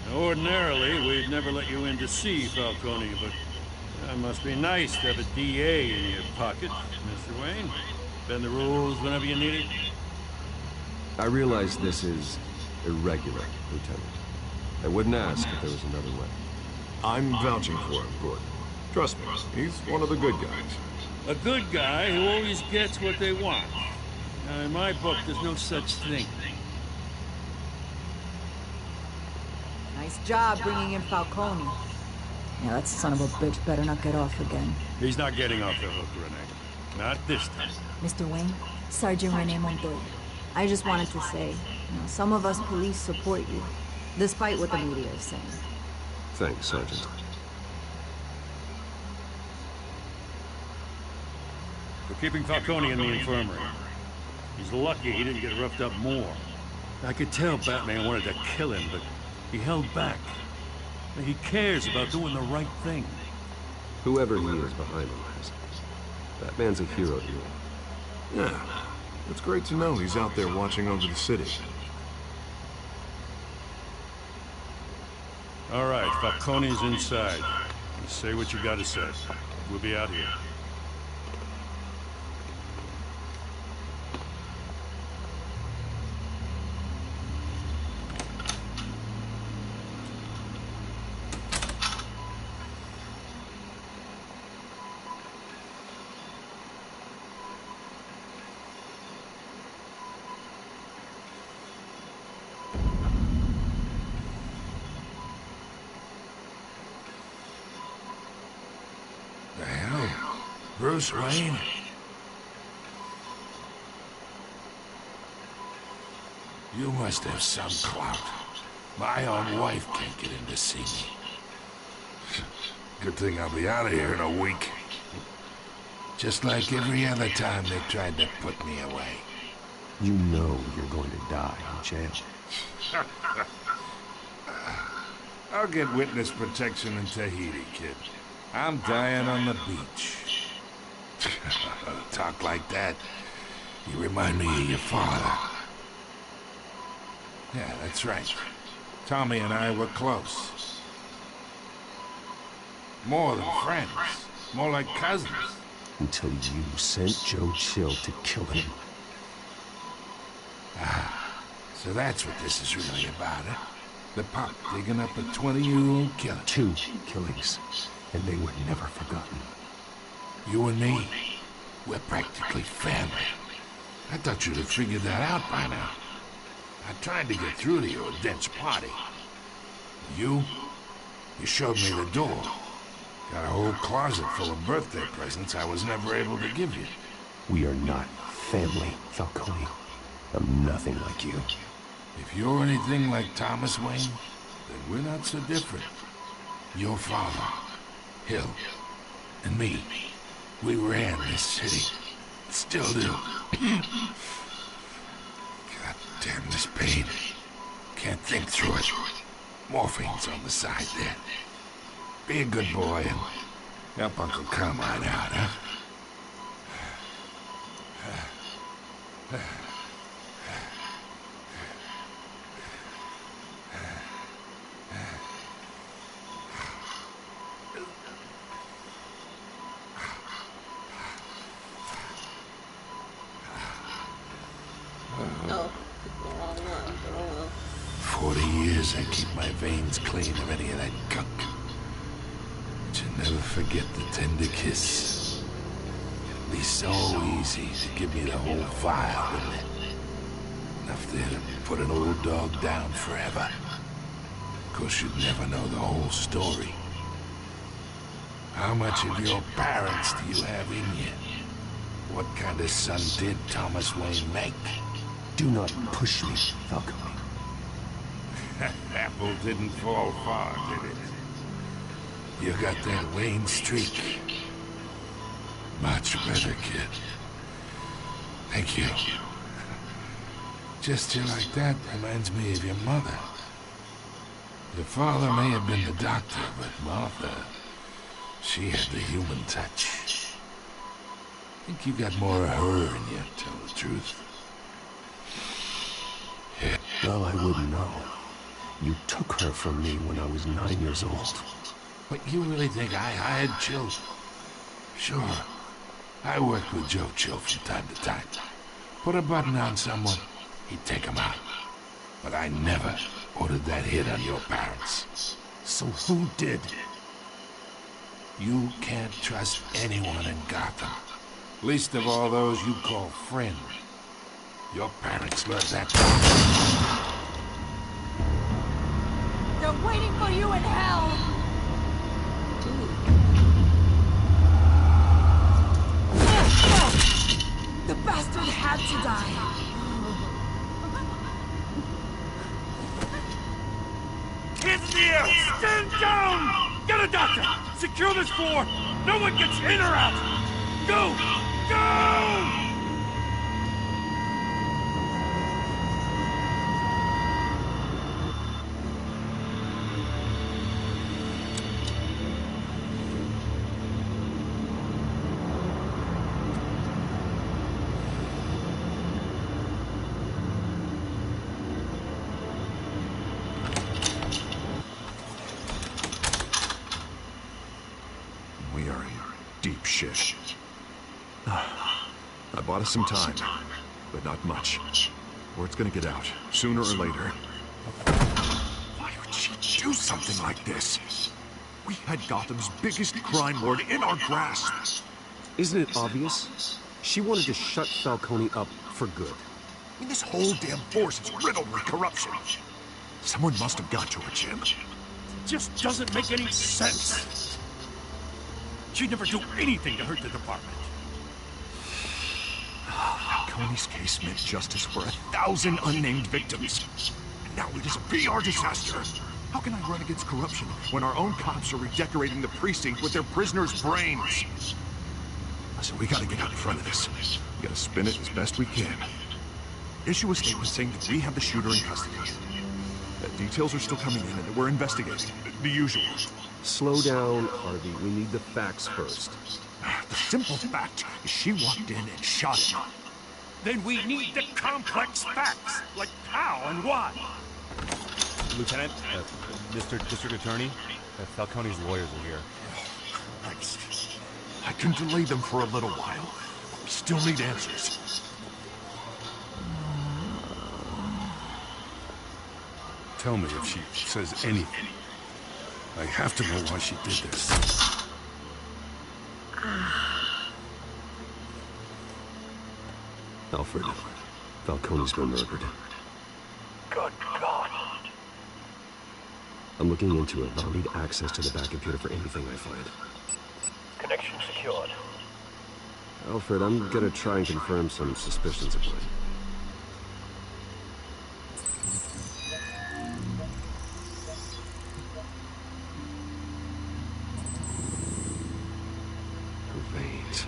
Now, ordinarily, we'd never let you in to see Falcone, but it must be nice to have a DA in your pocket, Mr. Wayne. Bend the rules whenever you need it. I realize this is irregular, Lieutenant. I wouldn't ask if there was another way. I'm vouching for him, Gordon. Trust me, he's one of the good guys. A good guy who always gets what they want. Now, in my book, there's no such thing. Nice job bringing in Falcone. Yeah, that son of a bitch better not get off again. He's not getting off the hook, Renee. Not this time. Mr. Wayne, Sergeant Renee Montoya. I just wanted to say, some of us police support you, despite what the media is saying. Thanks, Sergeant. We're keeping Falcone in the infirmary. He's lucky he didn't get roughed up more. I could tell Batman wanted to kill him, but he held back. He cares about doing the right thing. Whoever he is behind him has. Batman's a hero to me. Yeah, it's great to know he's out there watching over the city. All right, Falcone's inside. You say what you gotta say. We'll be out here. The hell? Bruce Wayne? You must have some clout. My own wife can't get in to see me. Good thing I'll be out of here in a week. Just like every other time they tried to put me away. You know you're going to die in jail. I'll get witness protection in Tahiti, kid. I'm dying on the beach. Talk like that. You remind me of your father. Yeah, that's right. Tommy and I were close. More than friends. More like cousins. Until you sent Joe Chill to kill him. Ah, so that's what this is really about, huh? The pop digging up a 20-year-old killer. 2 killings, and they were never forgotten. You and me, we're practically family. I thought you'd have figured that out by now. I tried to get through to you at Dent's party. You showed me the door. Got a whole closet full of birthday presents I was never able to give you. We are not family, Falcone. I'm nothing like you. If you're anything like Thomas Wayne, then we're not so different. Your father, Hill, and me, we ran this city. Still do. God damn this pain. Can't think through it. Morphine's on the side there. Be a good boy and help Uncle Carmine out, huh? Oh, the wrong one, but oh well. 40 years I keep my veins clean of any of that gunk. But you never forget the tender kiss. It'd be so easy to give me the whole vial, wouldn't it? Enough there to put an old dog down forever. Of course, you'd never know the whole story. How much of your parents do you have in you? What kind of son did Thomas Wayne make? Do not push me, Falcone. Apple didn't fall far, did it? You got that Wayne streak. Much better, kid. Thank you. Gesture like that reminds me of your mother. Your father may have been the doctor, but Martha, she had the human touch. I think you got more of her in you, to tell the truth. Yeah. Well, I wouldn't know. You took her from me when I was 9 years old. But you really think I hired Chill? Sure. I worked with Joe Chill from time to time. Put a button on someone, he'd take him out. But I never ordered that hit on your parents. So who did? You can't trust anyone in Gotham. Least of all those you call friend. Your parents learned that. They're waiting for you in hell! The bastard had to die. Hands in the air! Stand down! Get a doctor! Secure this floor! No one gets in or out! Go! Go! We are in deep shit. I bought us some time, but not much. Word's gonna get out, sooner or later. Why would she do something like this? We had Gotham's biggest crime lord in our grasp. Isn't it obvious? She wanted to shut Falcone up for good. I mean, this whole damn force is riddled with corruption. Someone must have got to her, Jim. Just doesn't make any sense. She'd never do anything to hurt the department. Falcone's case meant justice for 1,000 unnamed victims. And now it is a PR disaster. How can I run against corruption when our own cops are redecorating the precinct with their prisoners' brains? Listen, we gotta get out in front of this. We gotta spin it as best we can. Issue a statement saying that we have the shooter in custody. Details are still coming in and that we're investigating. The usual. Slow down, Harvey. We need the facts first. The simple fact is she walked in and shot him. Then we need the complex facts, like how and why. Lieutenant, Mr. District Attorney, Falcone's lawyers are here. Christ. I can delay them for a little while. We still need answers. Tell me if she says anything. I have to know why she did this. Alfred, Falcone's been murdered. Good God. I'm looking into it, but I'll need access to the back computer for anything I find. Connection secured. Alfred, I'm gonna try and confirm some suspicions of mine. Her veins,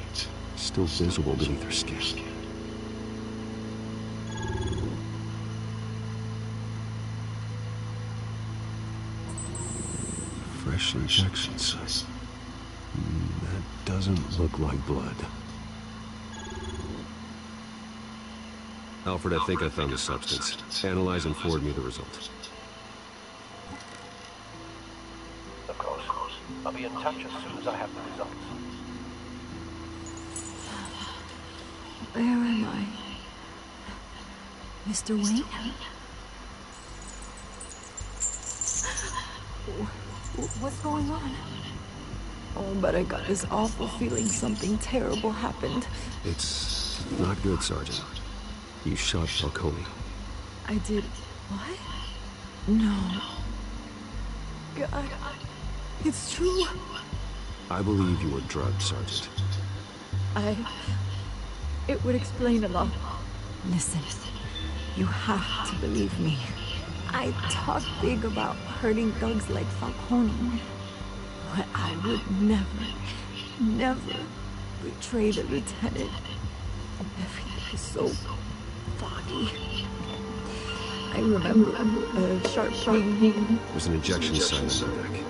still visible beneath her skin. Fresh injection site. That doesn't look like blood. Alfred, I think I found the substance. Analyze and forward me the result. Of course. I'll be in touch as soon as I have the results. Where am I? Mr. Wayne? What's going on? Oh, but I got this awful feeling something terrible happened. It's not good, Sergeant. You shot Falcone. I did... what? No. God, it's true. I believe you were drugged, Sergeant. It would explain a lot. Listen, you have to believe me. I talk big about hurting thugs like Falcone. But I would never betray the lieutenant. Everything was so foggy. I remember a sharp pain. There's an injection site on the deck.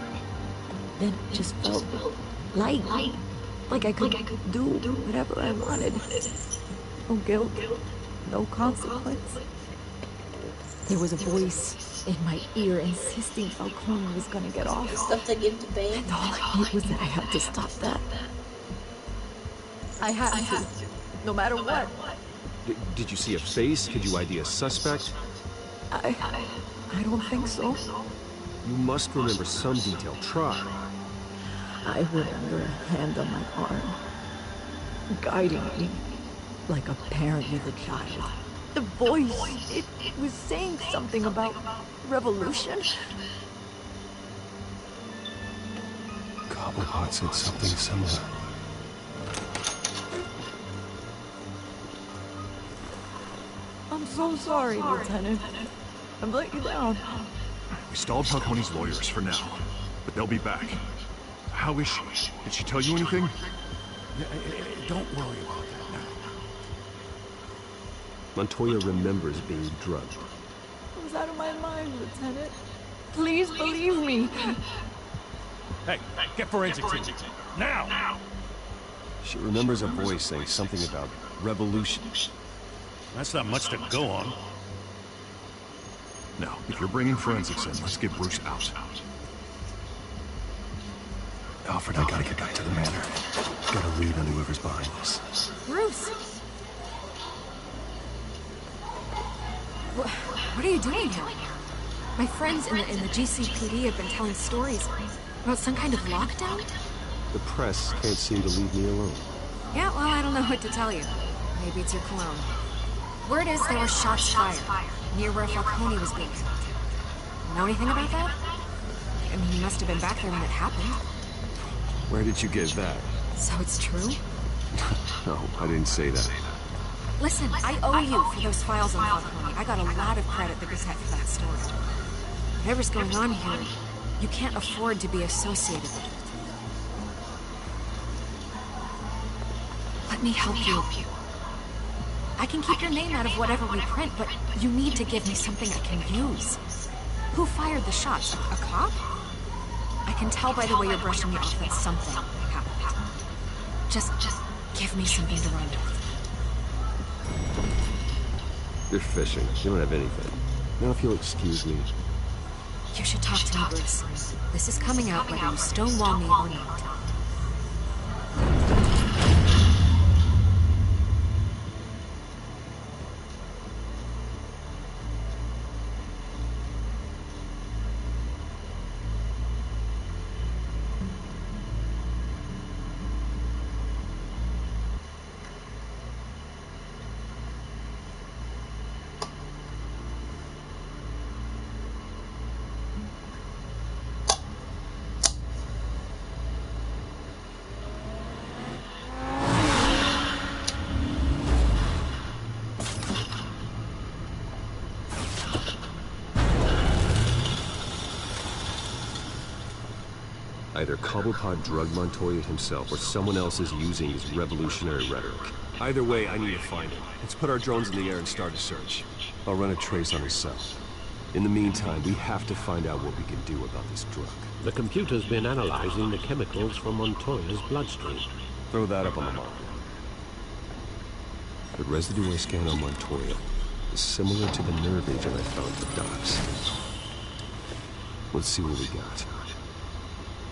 Then it just felt light. Like I could do whatever I wanted. No guilt, no consequence. There was a voice in my ear insisting Falcone was gonna get off. Stuff to give to Bane. And all I knew was that I had to stop that. I had to, no matter what. Did you see a face? Could you ID a suspect? I don't think so. You must remember some detail. Try. I remember a hand on my arm, guiding me like a parent with a child. The voice, it was saying something about revolution. Cobblepot said something similar. I'm so sorry, Lieutenant. I've let you down. We stalled Falcone's lawyers for now, but they'll be back. How is she? Did she tell you anything? Don't worry about that now. Montoya remembers being drugged. I was out of my mind, Lieutenant. Please believe me. Hey, get forensics in. Now! She remembers a voice saying something about revolution. That's not much to go on. Now, if you're bringing forensics in, let's get Bruce out. Alfred, I gotta get back to the manor. Got a lead on whoever's behind this. Bruce! What are you doing here? My friends in the GCPD have been telling stories about some kind of lockdown? The press can't seem to leave me alone. Yeah, well, I don't know what to tell you. Maybe it's your cologne. Word is there were shots fired near where Falcone was being held. Know anything about that? I mean, he must have been back there when it happened. Where did you get that? So it's true? No, I didn't say that. Listen, I owe you for those files on Falcone. I got a lot of credit the Gazette for that story. Whatever's going on here, you can't afford to be associated with it. Let me help you. I can keep your name out of whatever we print, but you need to give me something I can use. Who fired the shots? A cop? I can tell by the way you're brushing me off that something happened. Just give me something to run with. You're fishing. You don't have anything. Now if you'll excuse me. You should talk to me, Bruce. This is coming out whether you stonewall me or not. Either Cobblepot drugged Montoya himself, or someone else is using his revolutionary rhetoric. Either way, I need to find him. Let's put our drones in the air and start a search. I'll run a trace on his cell. In the meantime, we have to find out what we can do about this drug. The computer's been analyzing the chemicals from Montoya's bloodstream. Throw that up on the monitor. The residue I scanned on Montoya is similar to the nerve agent I found at the docks. Let's see what we got.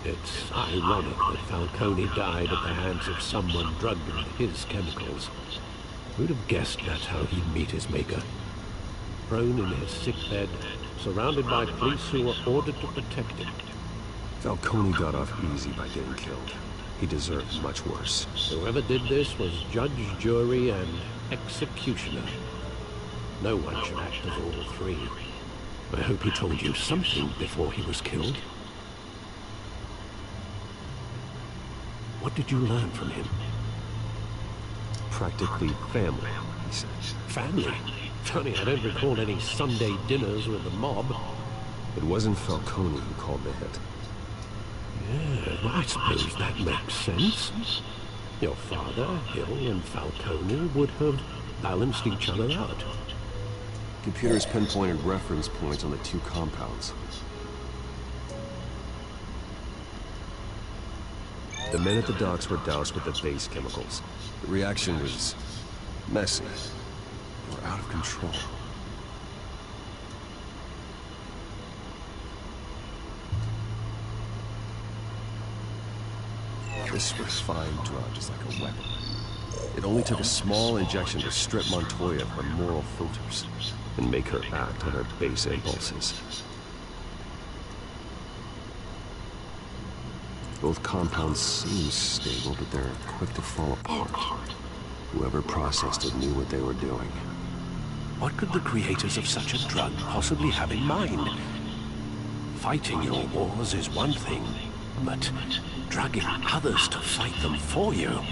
It's ironic that Falcone died at the hands of someone drugged with his chemicals. Who'd have guessed that's how he'd meet his maker? Prone in his sickbed, surrounded by police who were ordered to protect him. Falcone got off easy by getting killed. He deserved much worse. Whoever did this was judge, jury, and executioner. No one should act as all three. I hope he told you something before he was killed. What did you learn from him? Practically family, he said. Family? Funny, I don't recall any Sunday dinners with the mob. It wasn't Falcone who called the hit. Yeah, well, I suppose that makes sense. Your father, Hill, and Falcone would have balanced each other out. Computers pinpointed reference points on the two compounds. The men at the docks were doused with the base chemicals. The reaction was messy. They were out of control. This refined drug is like a weapon. It only took a small injection to strip Montoya of her moral filters and make her act on her base impulses. Both compounds seem stable, but they're quick to fall apart. Whoever processed it knew what they were doing. What could the creators of such a drug possibly have in mind? Fighting your wars is one thing, but drugging others to fight them for you?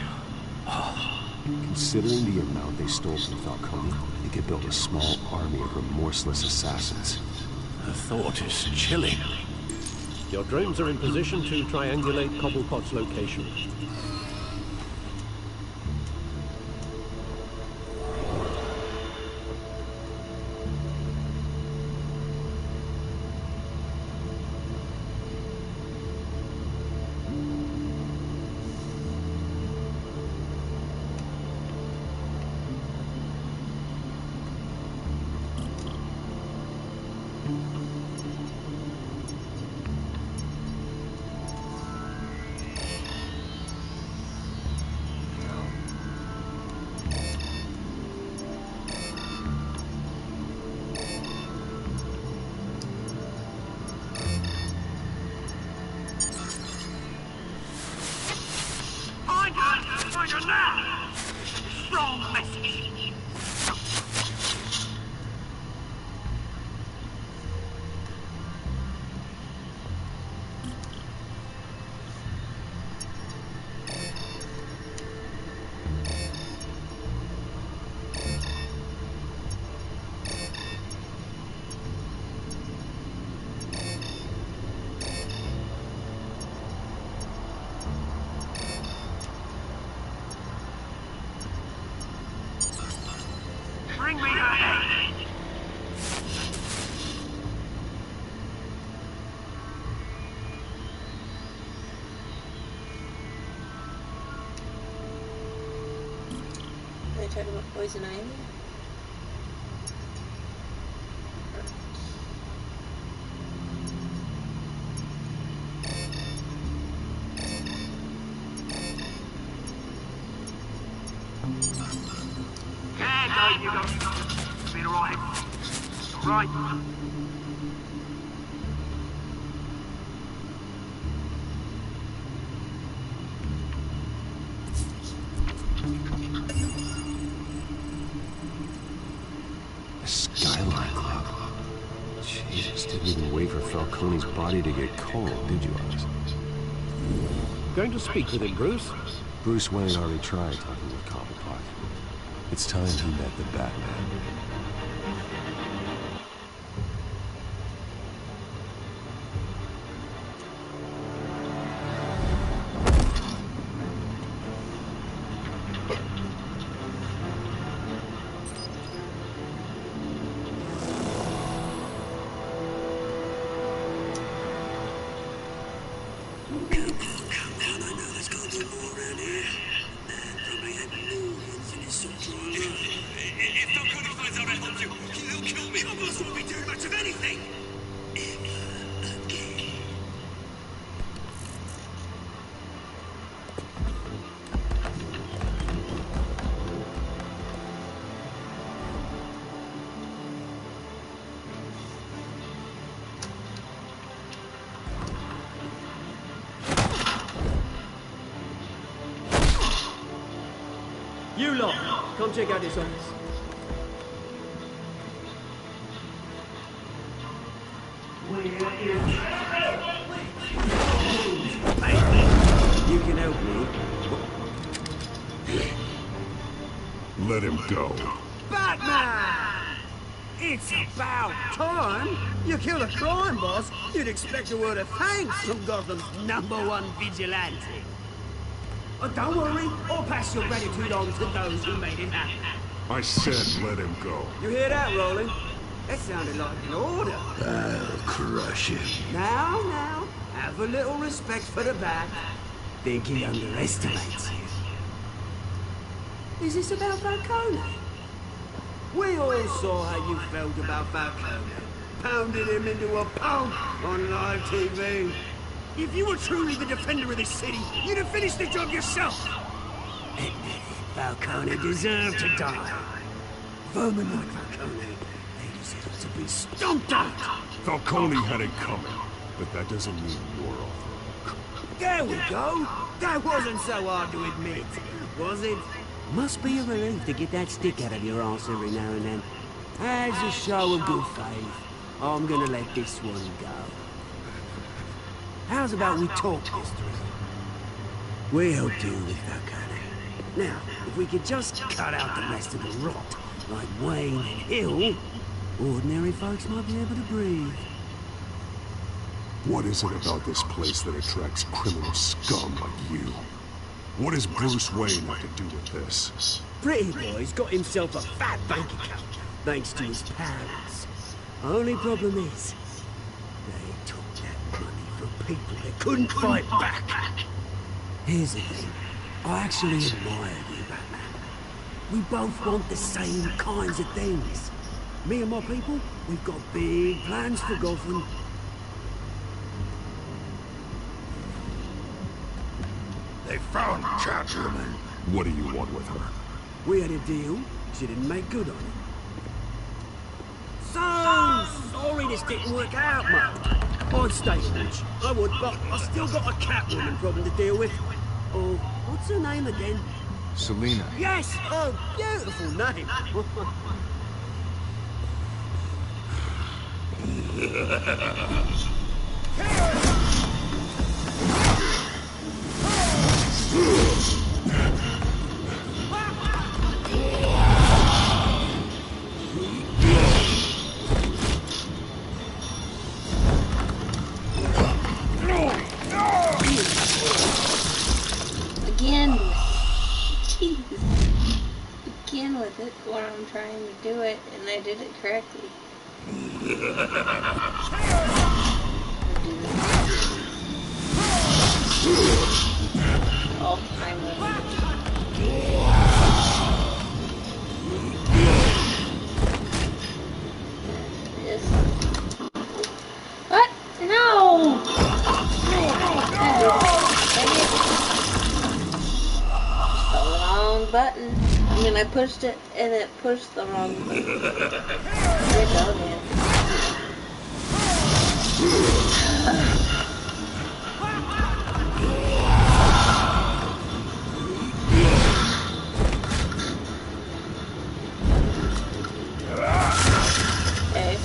Considering the amount they stole from Falcone, they could build a small army of remorseless assassins. The thought is chilling. Your drones are in position to triangulate Cobblepot's location. Strong message. Bring me your aid. Are they talking about Poison Ivy? You go. You'll be alright. Alright. The Skyline Club. Jesus, didn't even wait for Falcone's body to get cold, did you, Oz? Going to speak with him, Bruce? Bruce Wayne already tried talking with Cobblepot. It's time he met the Batman. Calm down. I know there's got to be more around here. Man probably had millions in his soft dry If Falcone finds out I helped you, he'll kill me. Your boss won't be doing much of anything. Ever again. You lot, come check out this office. You can help me. Let him go. Batman! It's about time. You killed a crime boss. You'd expect a word of thanks from Gotham's #1 vigilante. Oh, don't worry. I'll pass your gratitude on to those who made it happen. I said let him go. You hear that, Roland? That sounded like an order. I'll crush him. Now, have a little respect for the Bat. Think he underestimates you. Is this about Falcone? We all saw how you felt about Falcone. Pounded him into a pulp on live TV. If you were truly the defender of this city, you'd have finished the job yourself. Admit it, Falcone deserved to die. Vermin like Falcone, they deserve to be stomped out. Falcone had it coming, but that doesn't mean you're off. There we go. That wasn't so hard to admit, was it? Must be a relief to get that stick out of your arse every now and then. As a show of good faith, I'm gonna let this one go. How's about we talk this through? We'll deal with Falcone. Now, if we could just cut out the rest of the rot, like Wayne and Hill, ordinary folks might be able to breathe. What is it about this place that attracts criminal scum like you? What does Bruce Wayne have to do with this? Pretty Boy's got himself a fat bank account, thanks to his parents. Only problem is, they took that money from people that couldn't fight back. Here's the thing. I actually admire you, Batman. We both want the same kinds of things. Me and my people, we've got big plans for Gotham. They found Catwoman. What do you want with her? We had a deal. She didn't make good on it. So sorry this didn't work out, mate. I'd stay rich. I would, but I still got a Catwoman problem to deal with. Oh, what's her name again? Selina. Yes! Oh, beautiful name. Again. Jeez. Again with it when I'm trying to do it and I did it correctly. All time with this. What? No! The wrong button. I mean, I pushed it and it pushed the wrong button. Here we go, man. Okay.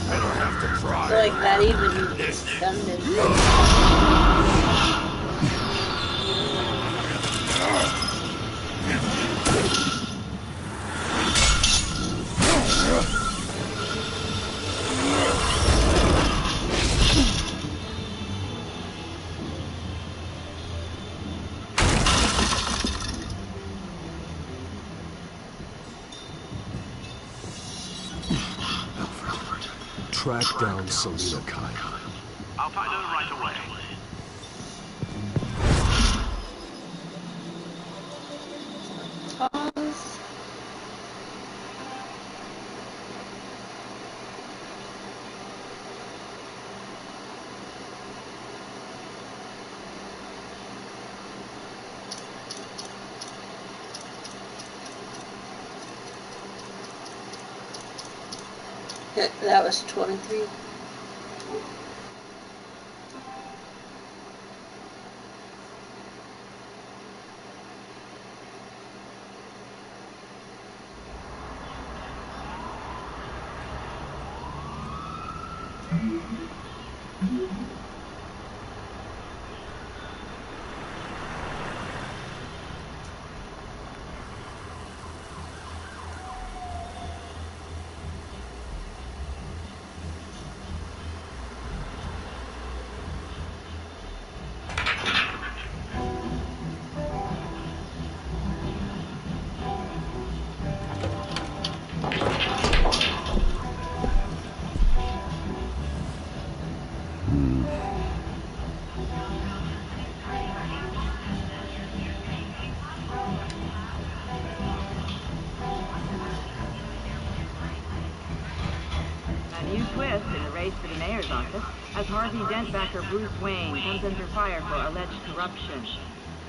So like that even stunned him. Track down Selina Kyle. I'll find her right away. That was 23. A new twist in the race for the mayor's office as Harvey Dent backer Bruce Wayne comes under fire for alleged corruption.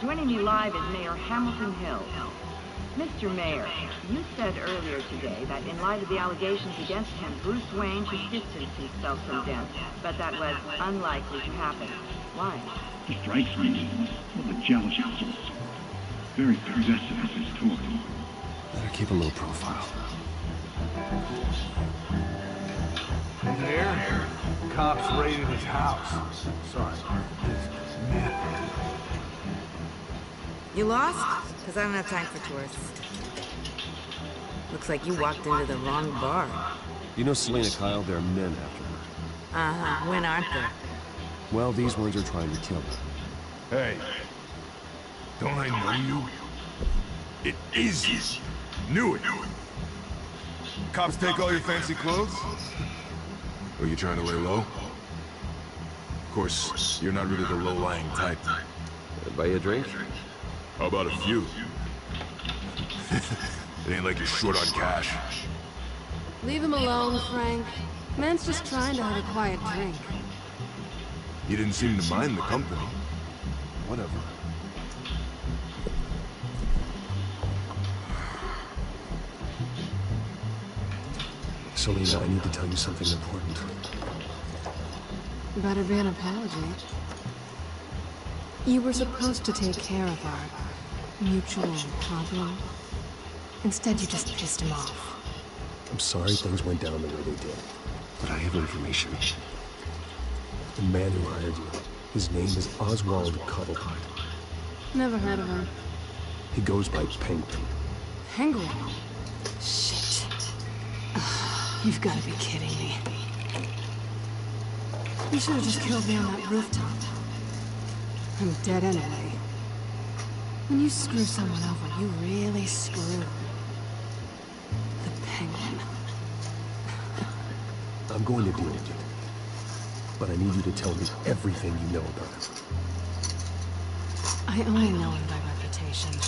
Joining me live is Mayor Hamilton Hill. Mr. Mayor, you said earlier today that in light of the allegations against him, Bruce Wayne should distance himself from Dent, but that was unlikely to happen. Why? He strikes me as a jealous soul. Very possessive of his toy. Better keep a low profile. There, cops raided his house. Sorry, his man. You lost? Because I don't have time for tourists. Looks like you walked into the wrong bar. You know Selena Kyle? There are men after her. Uh-huh. When aren't there? Well, these ones are trying to kill her. Hey, don't I know you? It is you. Knew it. Cops take all your fancy clothes? Are you trying to lay low? Of course, you're not really the low-lying type. Buy you a drink? How about a few? It ain't like you're short on cash. Leave him alone, Frank. Man's just trying to have a quiet drink. You didn't seem to mind the company. Whatever. Selena, I need to tell you something important. Better be an apology. You were supposed to take care of our mutual problem. Instead, you just pissed him off. I'm sorry things went down the way they did, but I have information. The man who hired you, his name is Oswald Cobblepot. Never heard of him. He goes by Penguin. Penguin? Shit. You've got to be kidding me. You should have just killed me on that rooftop. I'm dead anyway. When you screw someone over, you really screw. The Penguin. I'm going to deal with it. But I need you to tell me everything you know about him. I only know him by reputation.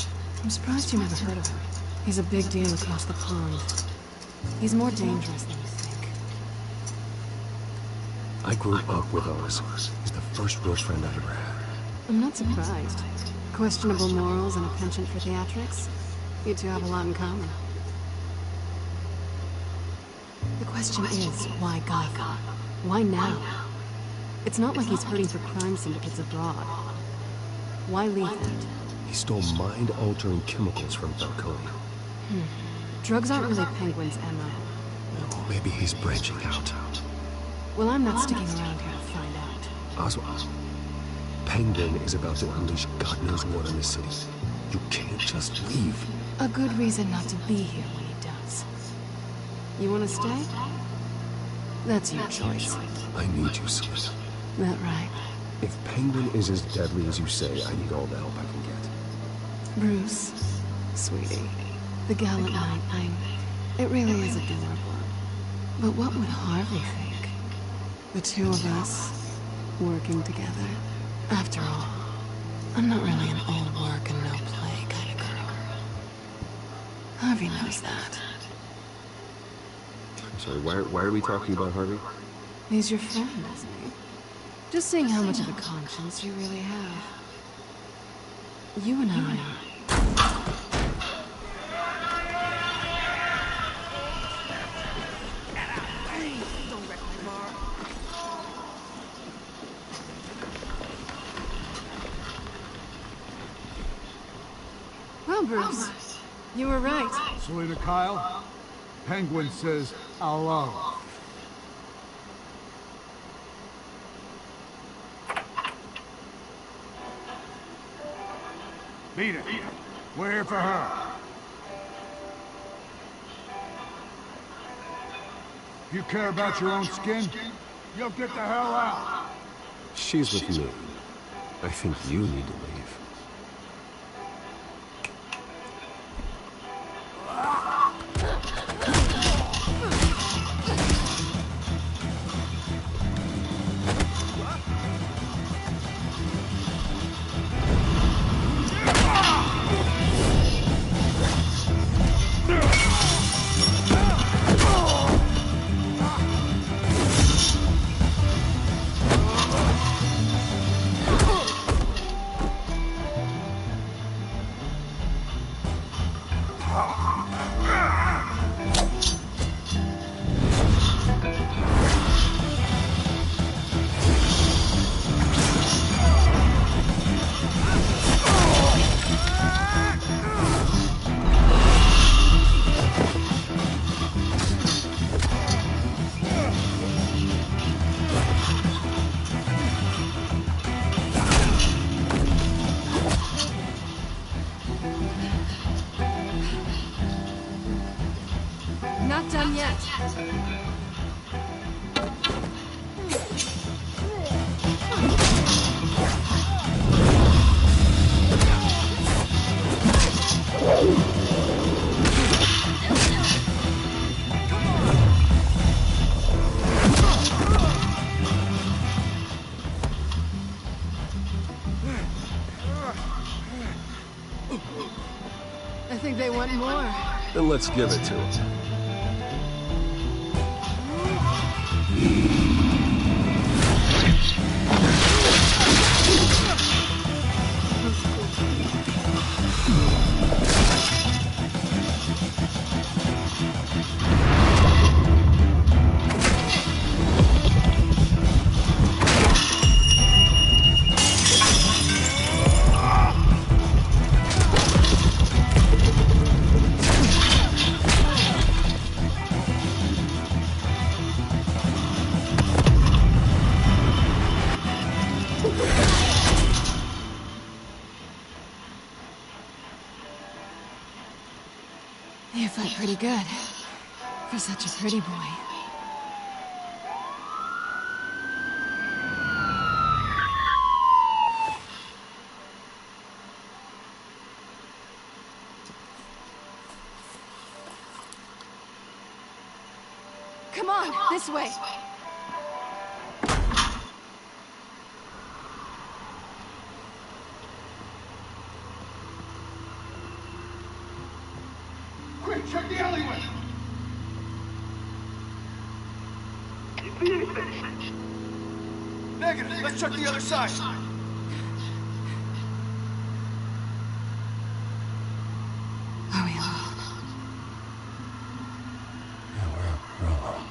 I'm surprised you never heard of him. He's a big deal across the pond. He's more dangerous than you think. I grew up with Oz. He's the first real friend I ever had. I'm not surprised. Questionable morals and a penchant for theatrics. You two have a lot in common. The question is, why Gotham? Why now? It's not like he's hurting for crime syndicates abroad. Why leave that? He stole mind-altering chemicals from Falcone. Drugs aren't really Penguin's MO. Oh, maybe he's branching out. Well, I'm not sticking around here to find out. Oswald, Penguin is about to unleash God knows what in the city. You can't just leave. A good reason not to be here when he does. You want to stay? That's your choice. I need you, Selena. That right? If Penguin is as deadly as you say, I need all the help I can get. Bruce, sweetie, the gallant knight thing, it really is adorable. But what would Harvey think? The two of us, working together. After all, I'm not really an all work and no play kind of girl. Harvey knows that. I'm sorry, why are we talking about Harvey? He's your friend, isn't he? Just seeing how much of a conscience you really have. You and I... Wow, Bruce. You were right. Selena Kyle, Penguin says hello. Beat it. We're here for her. If you care about your own skin, you'll get the hell out. She's with me. I think you need to leave. Not done yet. I think they want more. Then let's give it to them. You fight pretty good. For such a pretty boy. Come on, this way. Quick, check the alleyway! Negative, let's check the other side. Are we alone? We're alone.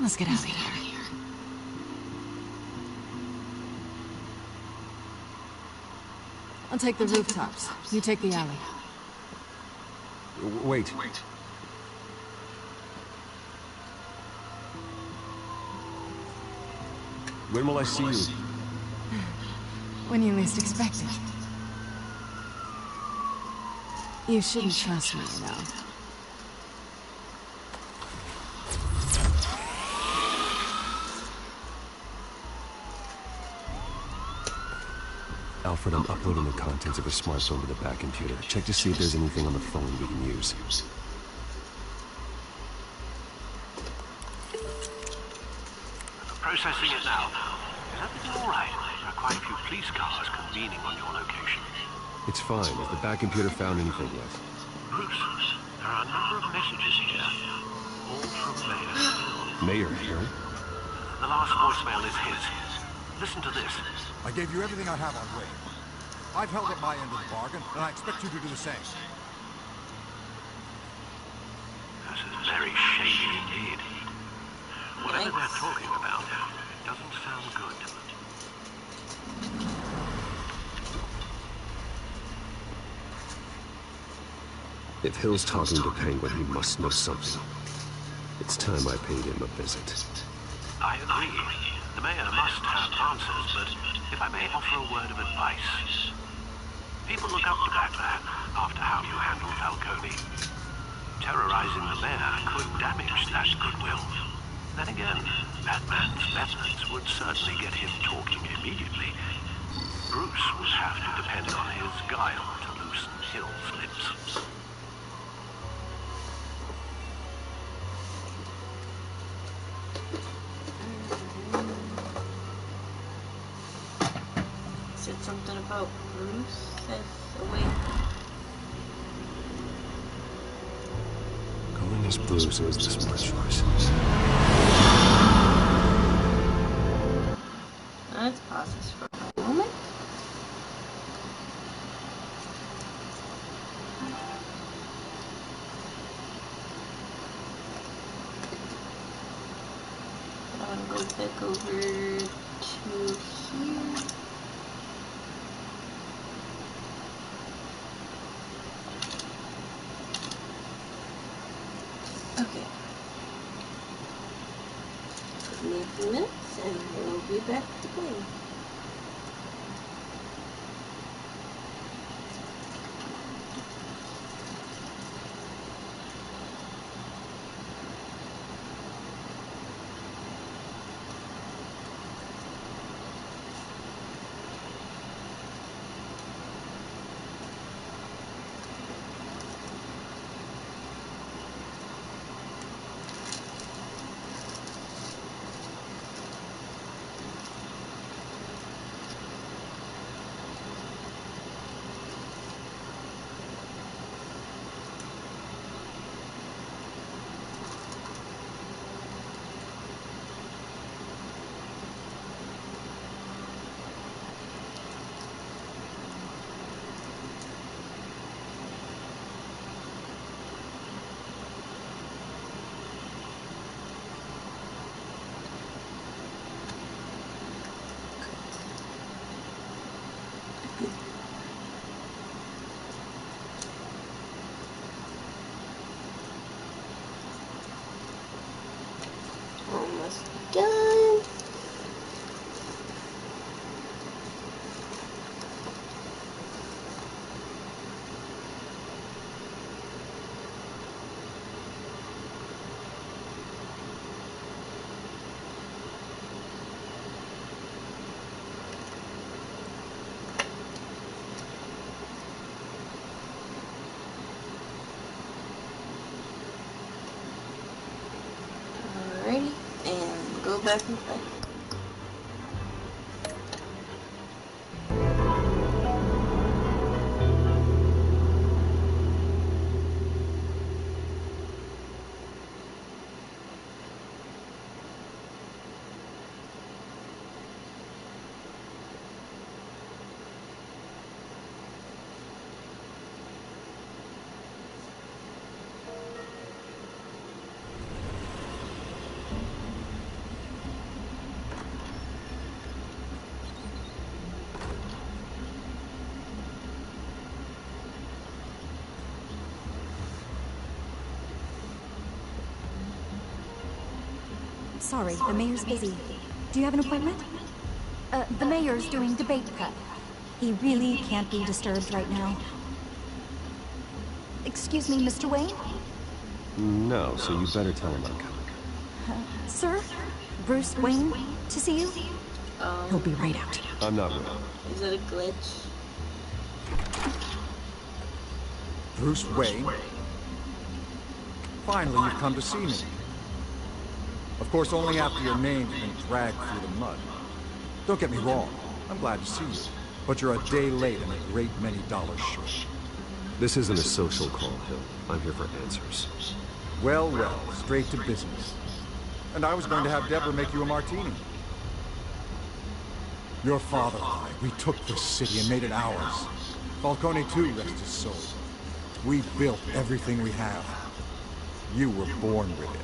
Let's get out of here. I'll take the rooftops. You take the alley. Wait. When will I see you? When you least expect it. You shouldn't trust me, you know. Alfred, I'm uploading the contents of a smartphone to the back computer. Check to see if there's anything on the phone we can use. Processing it now. Is everything all right? There are quite a few police cars convening on your location. It's fine. Has the back computer found anything yet? Bruce, there are a number of messages here. All from Mayor. Mayor Hill? The last voicemail is his. Listen to this. I gave you everything I have on Wade. I've held up my end of the bargain, and I expect you to do the same. business is very shady indeed. Whatever they're talking about doesn't sound good. If Hill's talking to Penguin, he must know something. It's time I paid him a visit. I agree. The mayor must have answers, but if I may offer a word of advice. People look up to Batman after how you handled Falcone. Terrorizing the mayor could damage that goodwill. Then again, Batman's methods would certainly get him talking immediately. Bruce would have to depend on his guile to loosen Hill's lips. Said something about Bruce as a way. Going as Bruce is the smart choice. Let's pause this for a moment. I'm gonna go back over to here. Okay. Give me a few minutes and we'll be back to play. Almost done. Alrighty, and go back and play. Sorry, the mayor's busy. Do you have an appointment? The mayor's doing debate prep. He really can't be disturbed right now. Excuse me, Mr. Wayne? No, so you better tell him I'm coming. Sir? Bruce Wayne to see you? He'll be right out. I'm not ready. Is it a glitch? Bruce Wayne? Finally, you've come to see me. Of course, only after your name's been dragged through the mud. Don't get me wrong, I'm glad to see you. But you're a day late and a great many dollars short. This isn't a social call, Hill. I'm here for answers. Well, well, straight to business. And I was going to have Deborah make you a martini. Your father and I, we took this city and made it ours. Falcone too, rest his soul. We built everything we have. You were born with it.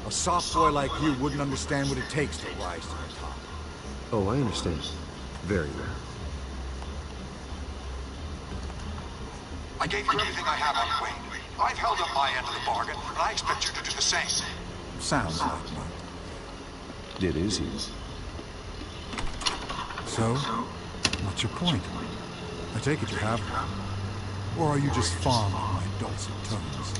A soft boy like you wouldn't understand what it takes to rise to the top. Oh, I understand. Very well. I gave you everything I have on Wayne. I've held up my end of the bargain, and I expect you to do the same. Sounds like me. It is you. So, what's your point? I take it you have one. Or are you just fond of my dulcet tones?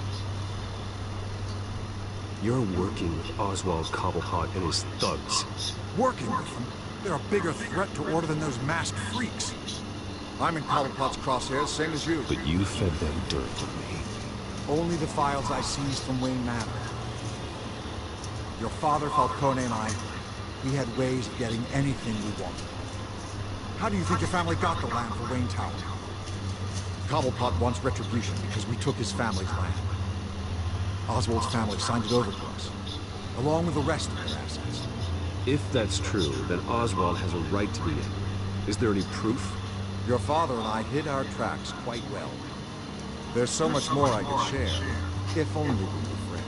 You're working with Oswald Cobblepot and his thugs. Working with them? They're a bigger threat to order than those masked freaks. I'm in Cobblepot's crosshairs, same as you. But you fed them dirt to me. Only the files I seized from Wayne Manor. Your father, Falcone, and I, we had ways of getting anything we wanted. How do you think your family got the land for Wayne Tower? Cobblepot wants retribution because we took his family's land. Oswald's family signed it over to us, along with the rest of their assets. If that's true, then Oswald has a right to be in. Is there any proof? Your father and I hid our tracks quite well. There's so much more I could share, if only we were friends.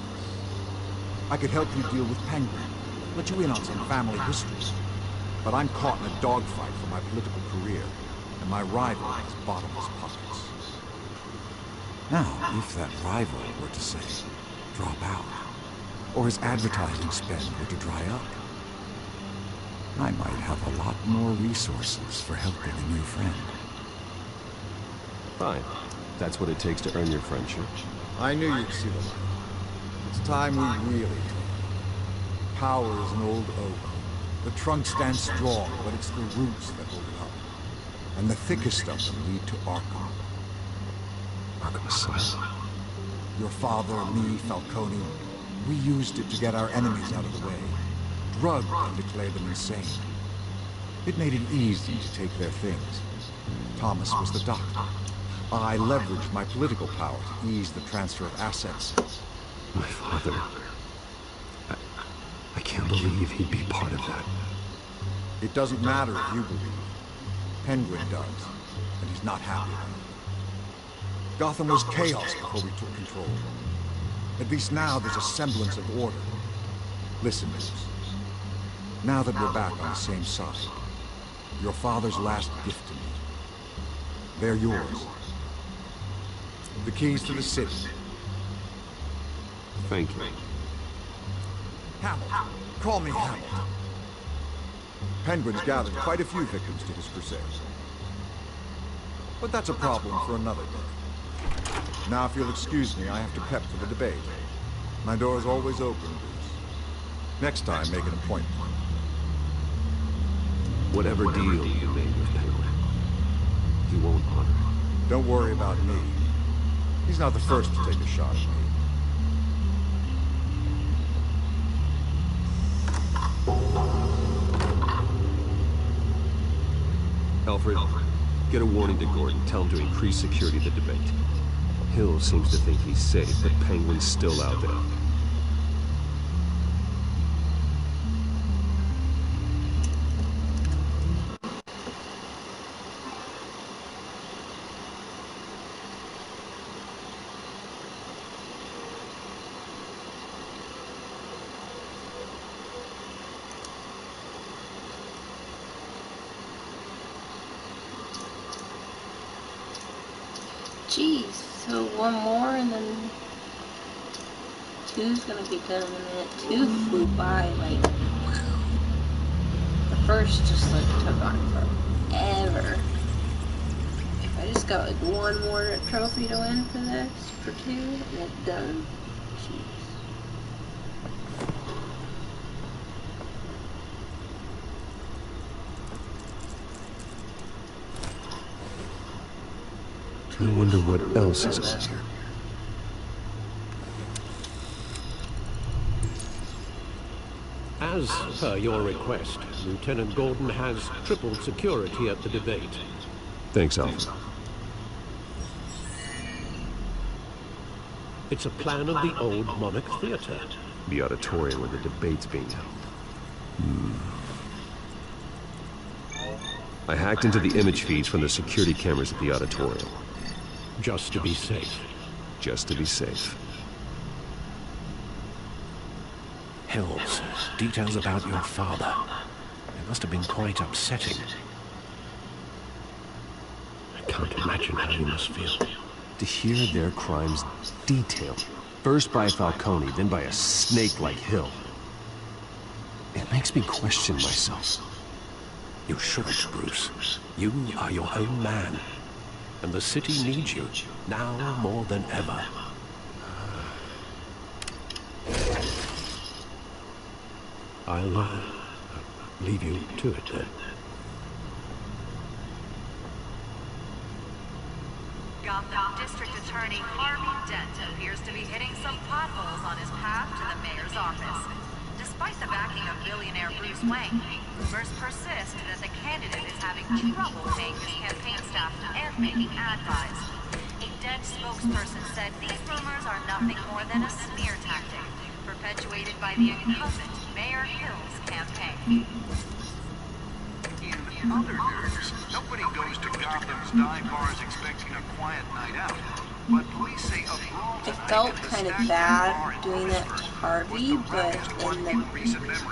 I could help you deal with Penguin, let you in on some family history. But I'm caught in a dogfight for my political career, and my rival has bottomless pockets. Now, if that rival were to say, drop out, or his advertising spend were to dry up, I might have a lot more resources for helping a new friend. Fine. That's what it takes to earn your friendship. I knew you'd see the light. It's time we really talk. Power is an old oak. The trunk stands strong, but it's the roots that hold it up. And the thickest of them lead to Arkham. Arkham Asylum. Your father, me, Falcone, we used it to get our enemies out of the way. Drugged and declared them insane. It made it easy to take their things. Thomas was the doctor. I leveraged my political power to ease the transfer of assets. My father... I can't believe he'd be part of that. It doesn't matter if you believe. Penguin does, and he's not happy about it. Gotham was chaos before we took control. At least now there's a semblance of order. Listen, Bruce. Now that we're back on the same side, your father's last gift to me, they're yours. The keys to the city. Thank you. Hamilton. Call me Hamilton. Penguin's gathered quite a few victims to his crusade. But that's a problem for another day. Now, if you'll excuse me, I have to prep for the debate. My door is always open, Bruce. Next time, make an appointment. Whatever deal you made with Penguin, he won't honor it. Don't worry about me. He's not the first to take a shot at me. Alfred, get a warning to Gordon. Tell him to increase security at the debate. Hill seems to think he's safe, but Penguin's still out there. Jeez, so one more and then two's gonna be done in a minute. Two flew by like the first just like took on forever. I just got like one more trophy to win for this, for two, and it's done. Jeez. I wonder what else is out here. As per your request, Lieutenant Gordon has tripled security at the debate. Thanks, Alfred. It's a plan of the old Monarch Theater. The auditorium where the debate's being held. I hacked into the image feeds from the security cameras at the auditorium. Just to be safe. Just to be safe. Hills, details about your father. It must have been quite upsetting. I can't imagine how you must feel. To hear their crimes detailed, first by Falcone, then by a snake like Hill, it makes me question myself. You shouldn't, Bruce. You are your own man. And the city needs you, now more than ever. I'll leave you to it then. Gotham District Attorney Harvey Dent appears to be hitting some potholes on his path to the mayor's office. Despite the backing of billionaire Bruce Wayne, rumors persist that the candidate is having trouble paying his campaign staff and making ad buys. A Dent spokesperson said these rumors are nothing more than a smear tactic, perpetuated by the incumbent Mayor Hill's campaign. In other news, nobody goes to Gotham's dive bars expecting a quiet night out. But police say a brawl I felt kind of bad doing that to Harvey, but in the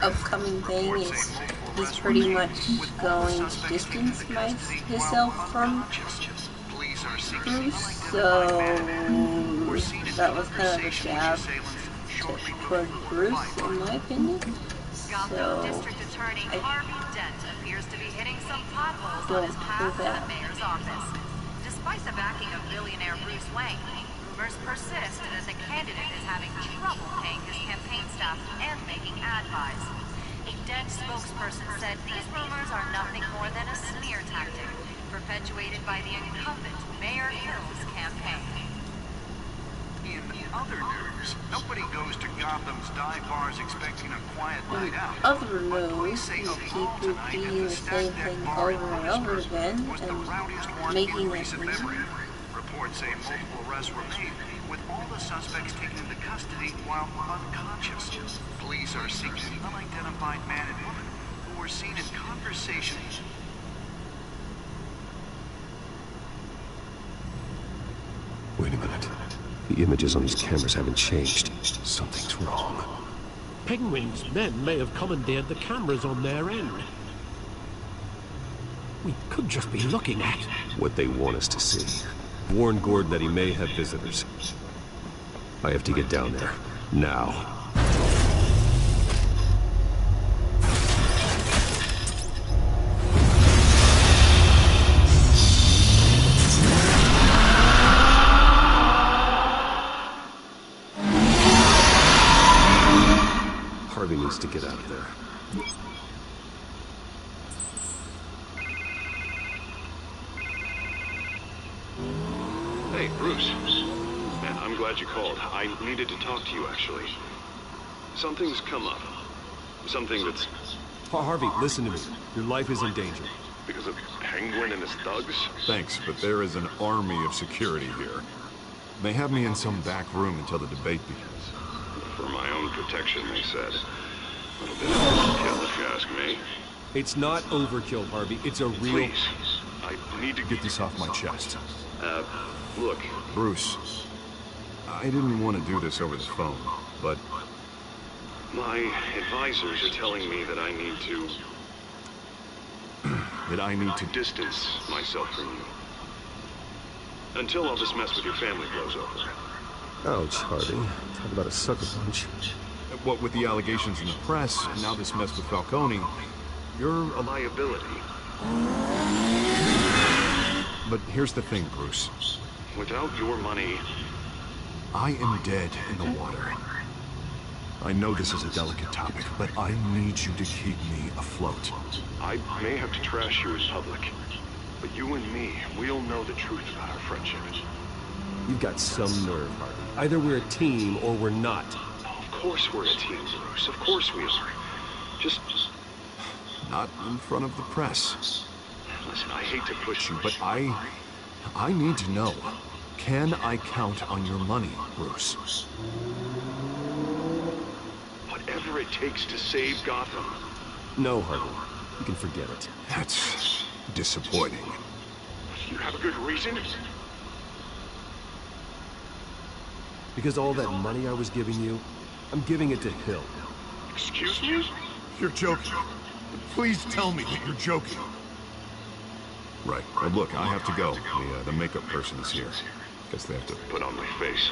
upcoming thing is he's pretty much going to distance himself from Bruce, so that was kind of a jab toward Bruce, in my opinion. So District Attorney Harvey Dent appears to be hitting some potholes on don't his feel path to the bad. mayor's office. Despite the backing of billionaire Bruce Wayne, rumors persist that the candidate is having trouble paying his campaign staff and making ad buys. A Dent spokesperson said these rumors are nothing more than a smear tactic, perpetuated by the incumbent Mayor Hill's campaign. In other news, nobody goes to Gotham's dive bars expecting a quiet night out. Other news, you keep repeating the same thing over and over again and making it easy. Reports say multiple arrests were made, with all the suspects taken into custody while unconscious. Police are seeking an unidentified man and woman who were seen in conversation. Wait a minute. The images on these cameras haven't changed. Something's wrong. Penguin's men may have commandeered the cameras on their end. We could just be looking at what they want us to see. Warn Gordon that he may have visitors. I have to get down there. Now. Harvey needs to get out of there. Hey, Bruce. Man, I'm glad you called. I needed to talk to you, actually. Something's come up. Something that's... Harvey, listen to me. Your life is in danger. Because of Penguin and his thugs? Thanks, but there is an army of security here. They have me in some back room until the debate begins. For my own protection, they said. A little bit of overkill, if you ask me. It's not overkill, Harvey. It's a real... Please, I need to get this off my chest. Look. Bruce, I didn't want to do this over the phone, but... My advisors are telling me that I need to... distance myself from you. Until all this mess with your family blows over. Ouch, Harvey. Talk about a sucker punch. What with the allegations in the press, and now this mess with Falcone, you're a liability. But here's the thing, Bruce. Without your money... I am dead in the water. I know this is a delicate topic, but I need you to keep me afloat. I may have to trash you in public, but you and me, we'll know the truth about our friendship. You've got some nerve, Harvey. Either we're a team or we're not. Of course we're a team, Bruce. Of course we are. Just... Not in front of the press. Listen, I hate to push you, but I need to know. Can I count on your money, Bruce? Whatever it takes to save Gotham. No, Harvey. You can forget it. That's disappointing. You have a good reason? Because all that money I was giving you, I'm giving it to Hill. Excuse me? You're joking. Please tell me that you're joking. Right. Well, look, I have to go. The makeup person is here. Guess they have to Put on my face.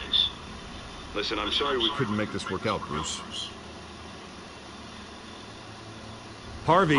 Listen, I'm sorry we couldn't make this work out, Bruce. Harvey.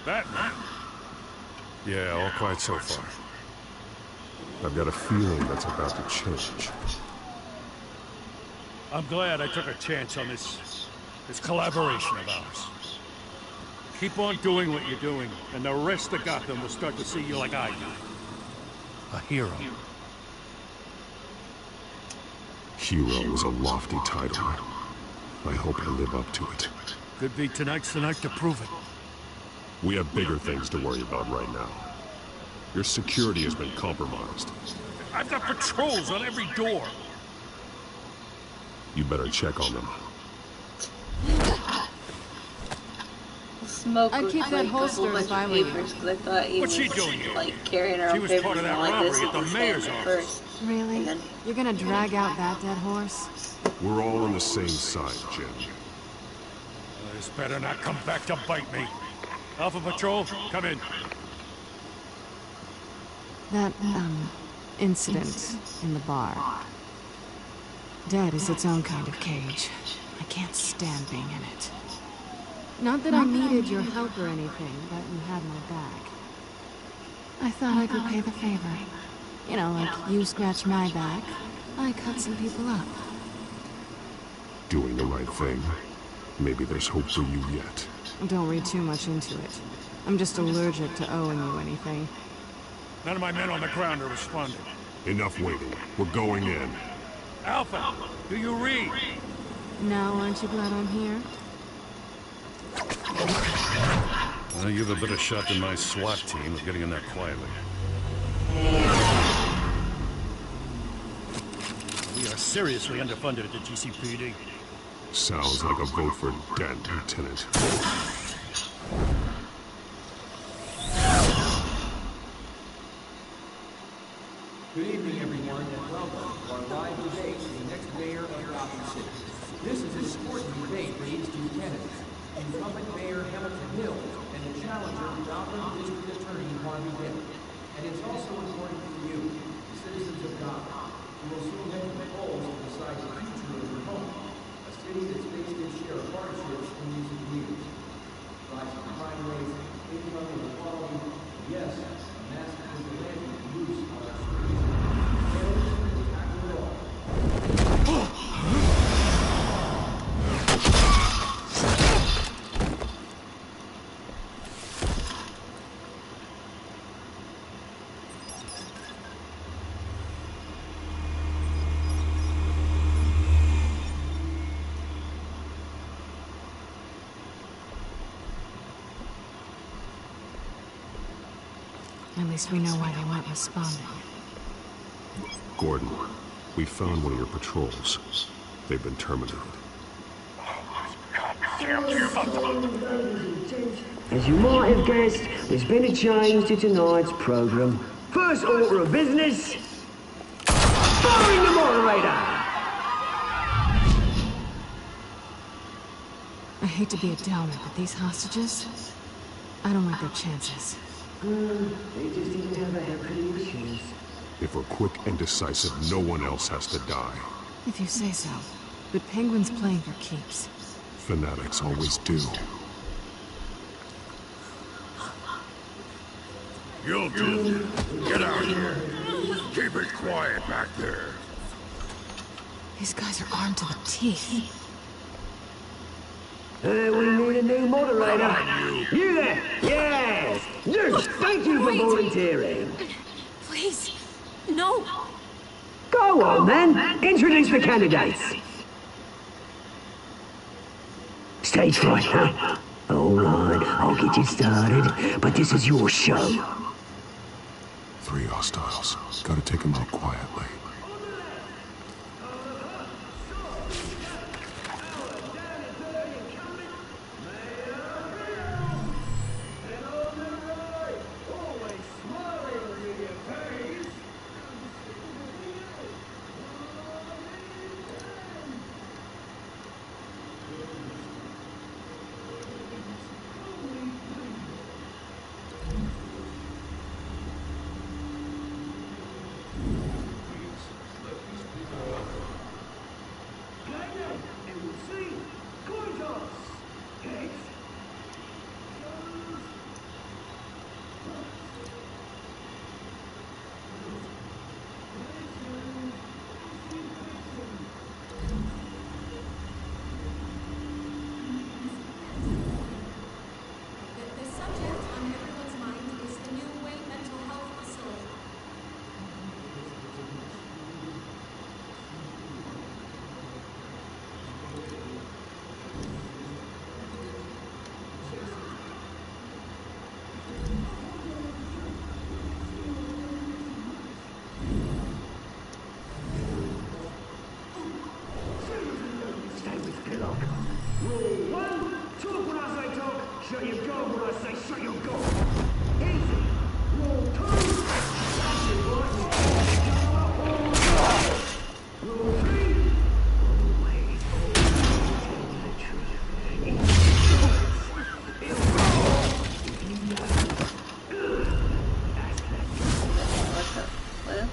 Batman? Yeah, all quiet so far. I've got a feeling that's about to change. I'm glad I took a chance on this collaboration of ours. Keep on doing what you're doing, and the rest of Gotham will start to see you like I do. A hero. Hero is a lofty title. I hope I live up to it. Could be tonight's the night to prove it. We have bigger things to worry about right now. Your security has been compromised. I've got patrols on every door. You better check on them. Smoke I keep that holster if I were you. I thought he What's she was doing here? like carrying her She own was papers part of that like this robbery at the with his mayor's hand office. first. Really? Then, You're gonna drag out that dead horse? We're all on the same side, Jim. This better not come back to bite me. Alpha Patrol, come in. That, incident in the bar. Dead is its own kind of cage. I can't stand being in it. Not that I needed your help or anything, but you had my back. I thought I could pay the favor. You know, like you scratch my back, I cut some people up. Doing the right thing. Maybe there's hope for you yet. Don't read too much into it. I'm just allergic to owing you anything. None of my men on the ground are responding. Enough waiting. We're going in. Alpha, do you read? Now, aren't you glad I'm here? Well, you have a better shot than my SWAT team of getting in there quietly. We are seriously underfunded at the GCPD. Sounds like a vote for Dent, Lieutenant. Good evening, everyone, and welcome to our live debate for the next mayor of Gotham City. This is an important debate for these two candidates, incumbent Mayor Hamilton Hill and the challenger, Gotham District Attorney Harvey Dent. And it's also important for you, the citizens of Gotham, who will soon head to the polls to decide the future of your home, a city that's faced its share of hardships in recent years. Rising crime rates, income inequality, and yes, a massive vigilante use on our streets. At least we know why they weren't responding. Gordon, we found one of your patrols. They've been terminated. As you might have guessed, there's been a change to tonight's program. First order of business, firing the moderator! I hate to be a downer, but these hostages, I don't like their chances. They just didn't have a heck of any chance. If we're quick and decisive, no one else has to die. If you say so. But Penguin's playing for keeps. Fanatics always do. You two, get out here. Keep it quiet back there. These guys are armed to the teeth. We need a new moderator. You there? Yes! You! Thank you for volunteering. Please, no. Go on then. Introduce the candidates. Stage fright, huh? Alright, I'll get you started, but this is your show. 3 hostiles. Gotta take them out quietly. The subject on everyone's mind is the new Wayne Mental Health Facility. Stay with Pillock. Rule 1, talk when I say talk, shut your gob when I say shut your gob. Easy. Rule 2, Rule 3, always tell the truth. If you don't, that's that. What?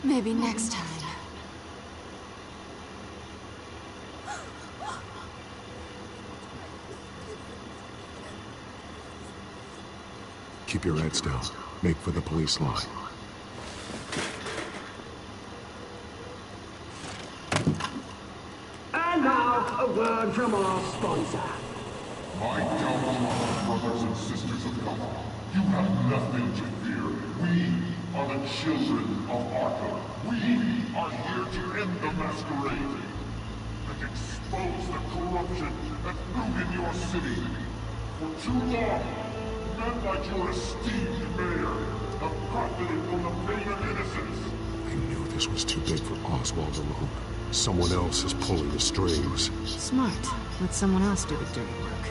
Maybe next time. Keep your heads down. Make for the police line. And now, a word from our sponsor. My downfall, brothers and sisters of Gotham. You have nothing to fear. We are the children of Arkham. We are here to end the masquerade and expose the corruption that grew in your city. For too long, men like your esteemed mayor have profited from the pain of innocence. I knew this was too big for Oswald alone. Someone else is pulling the strings. Smart. Let someone else do the dirty work.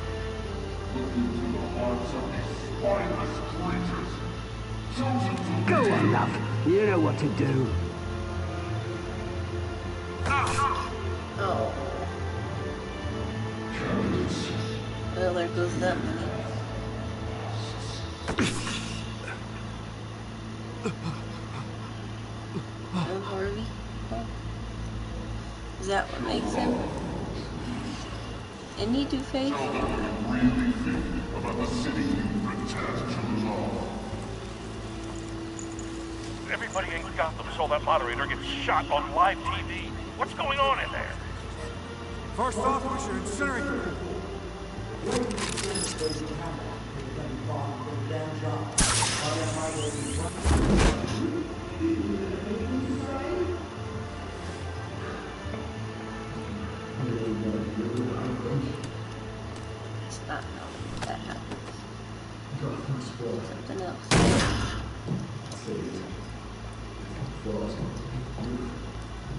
Look into the hearts of these spineless creatures. Chosen to Go lead. on, love. You know what to do. Oh. Well, there goes that money. Oh, Harvey? Oh. Is that what makes him? Any Two-Face? Tell them what you really think about the city you pretend to love. Everybody in Gotham saw that moderator get shot on live TV. What's going on in there? First off, we should incinerate the people. It's not how that happens. Something else.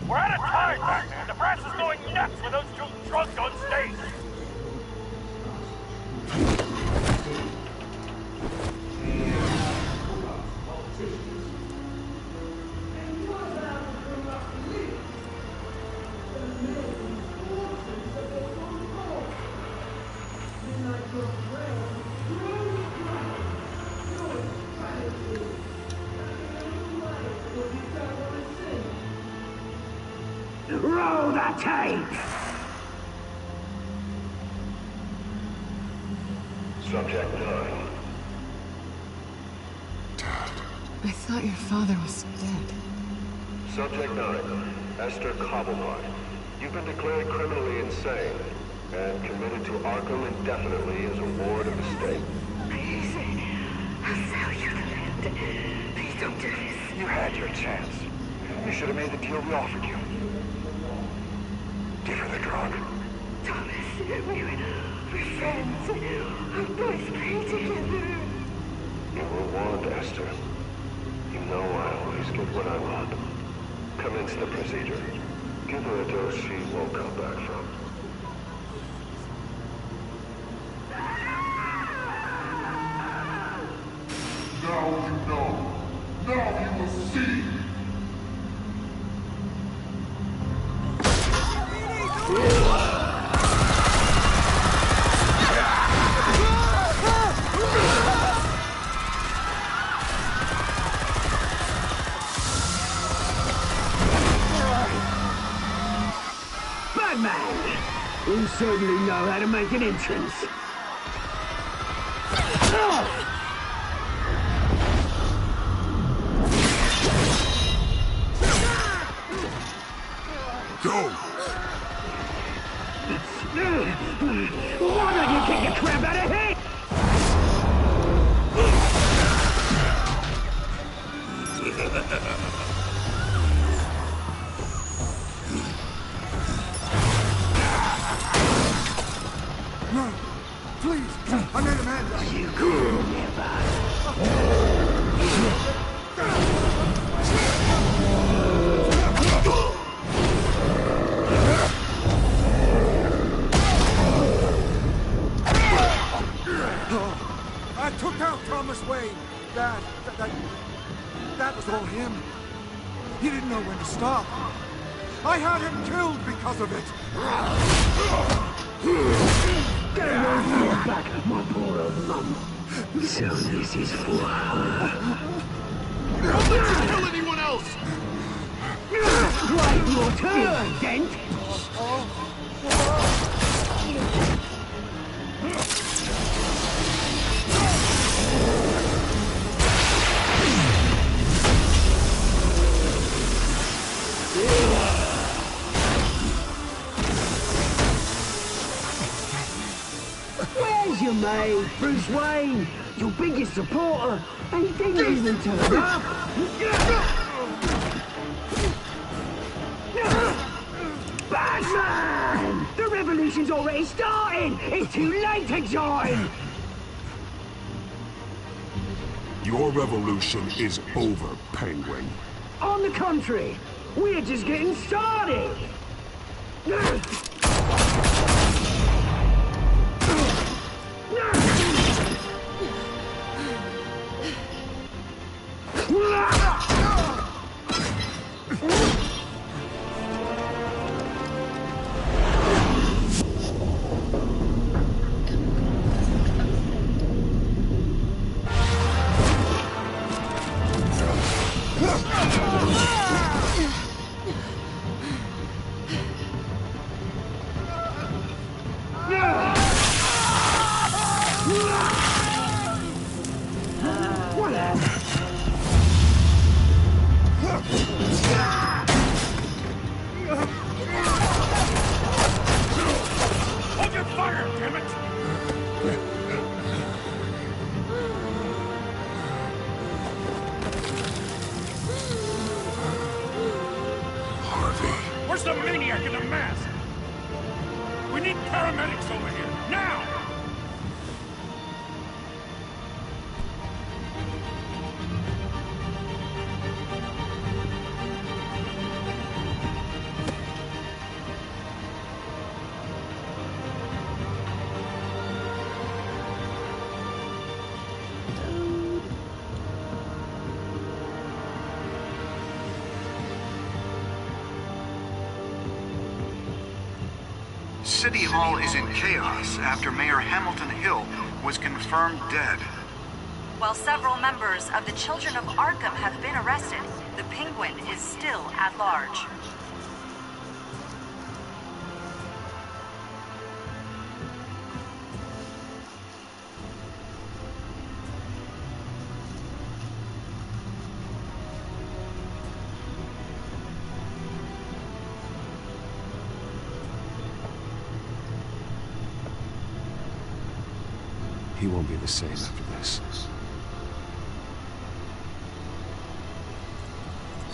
We're out of time, Batman. The press is going nuts with those two drunks on stage. Roll the tape! Subject 9. I thought your father was dead. Subject 9. Esther Cobblepot. You've been declared criminally insane. and committed to Arkham indefinitely as a ward of the state. Please, I'll sell you the land. Please don't do this. You had your chance. You should have made the deal we offered you. Give her the drug. Thomas, we're friends. Our boys play together. You were warned, Esther. You know I always get what I want. Commence the procedure. Give her a dose she won't come back from. Now you know. Now you will see. Batman! You certainly know how to make an entrance. Go! Why don't you kick the crap out of him? No! Please! I made a man! You could never. I took out Thomas Wayne. That was all him. He didn't know when to stop. I had him killed because of it. Get away from your back, my poor old mum. So this is for her. Don't let you kill anyone else! Right, your turn, Dent. Where's your mate, Bruce Wayne? Your biggest supporter, and he didn't even turn up. Batman! The revolution's already started! It's too late to join! Your revolution is over, Penguin. On the contrary, we're just getting started! Hold your fire, damn it! Harvey. Where's the maniac in the mask? We need paramedics over here, now! City Hall is in chaos after Mayor Hamilton Hill was confirmed dead. While several members of the Children of Arkham have been arrested, the Penguin is still at large. He won't be the same after this.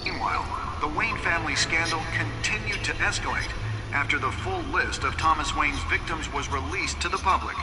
Meanwhile, the Wayne family scandal continued to escalate after the full list of Thomas Wayne's victims was released to the public.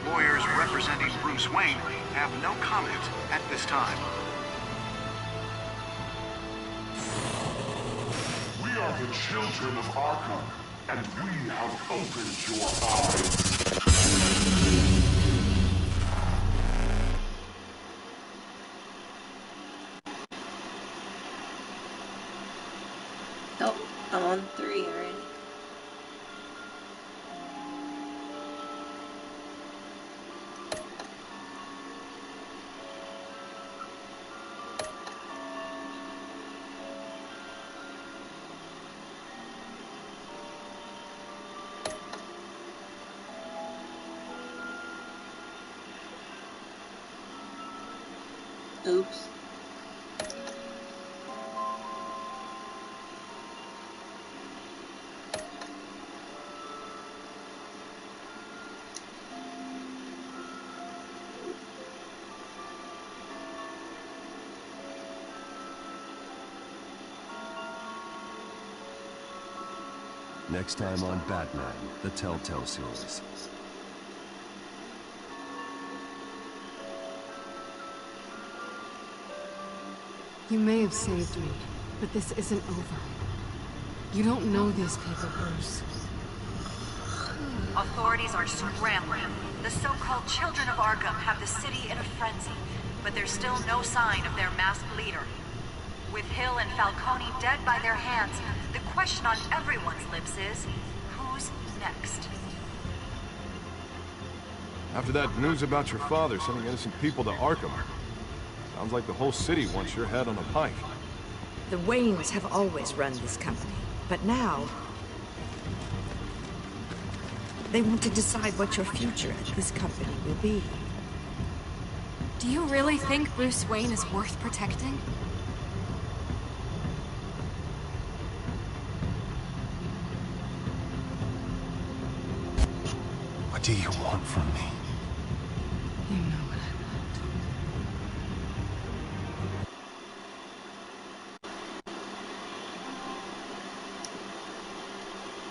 Lawyers representing Bruce Wayne have no comment at this time. We are the children of Arkham, and we have opened your eyes. Nope, I'm on 3 already. Oops. Next time on Batman, the Telltale series. You may have saved me, but this isn't over. You don't know these people, Bruce. Authorities are scrambling. The so-called Children of Arkham have the city in a frenzy, but there's still no sign of their masked leader. With Hill and Falcone dead by their hands, the question on everyone's lips is, who's next? After that news about your father sending innocent people to Arkham, sounds like the whole city wants your head on a pike. The Waynes have always run this company, but now they want to decide what your future at this company will be. Do you really think Bruce Wayne is worth protecting? What do you want from me?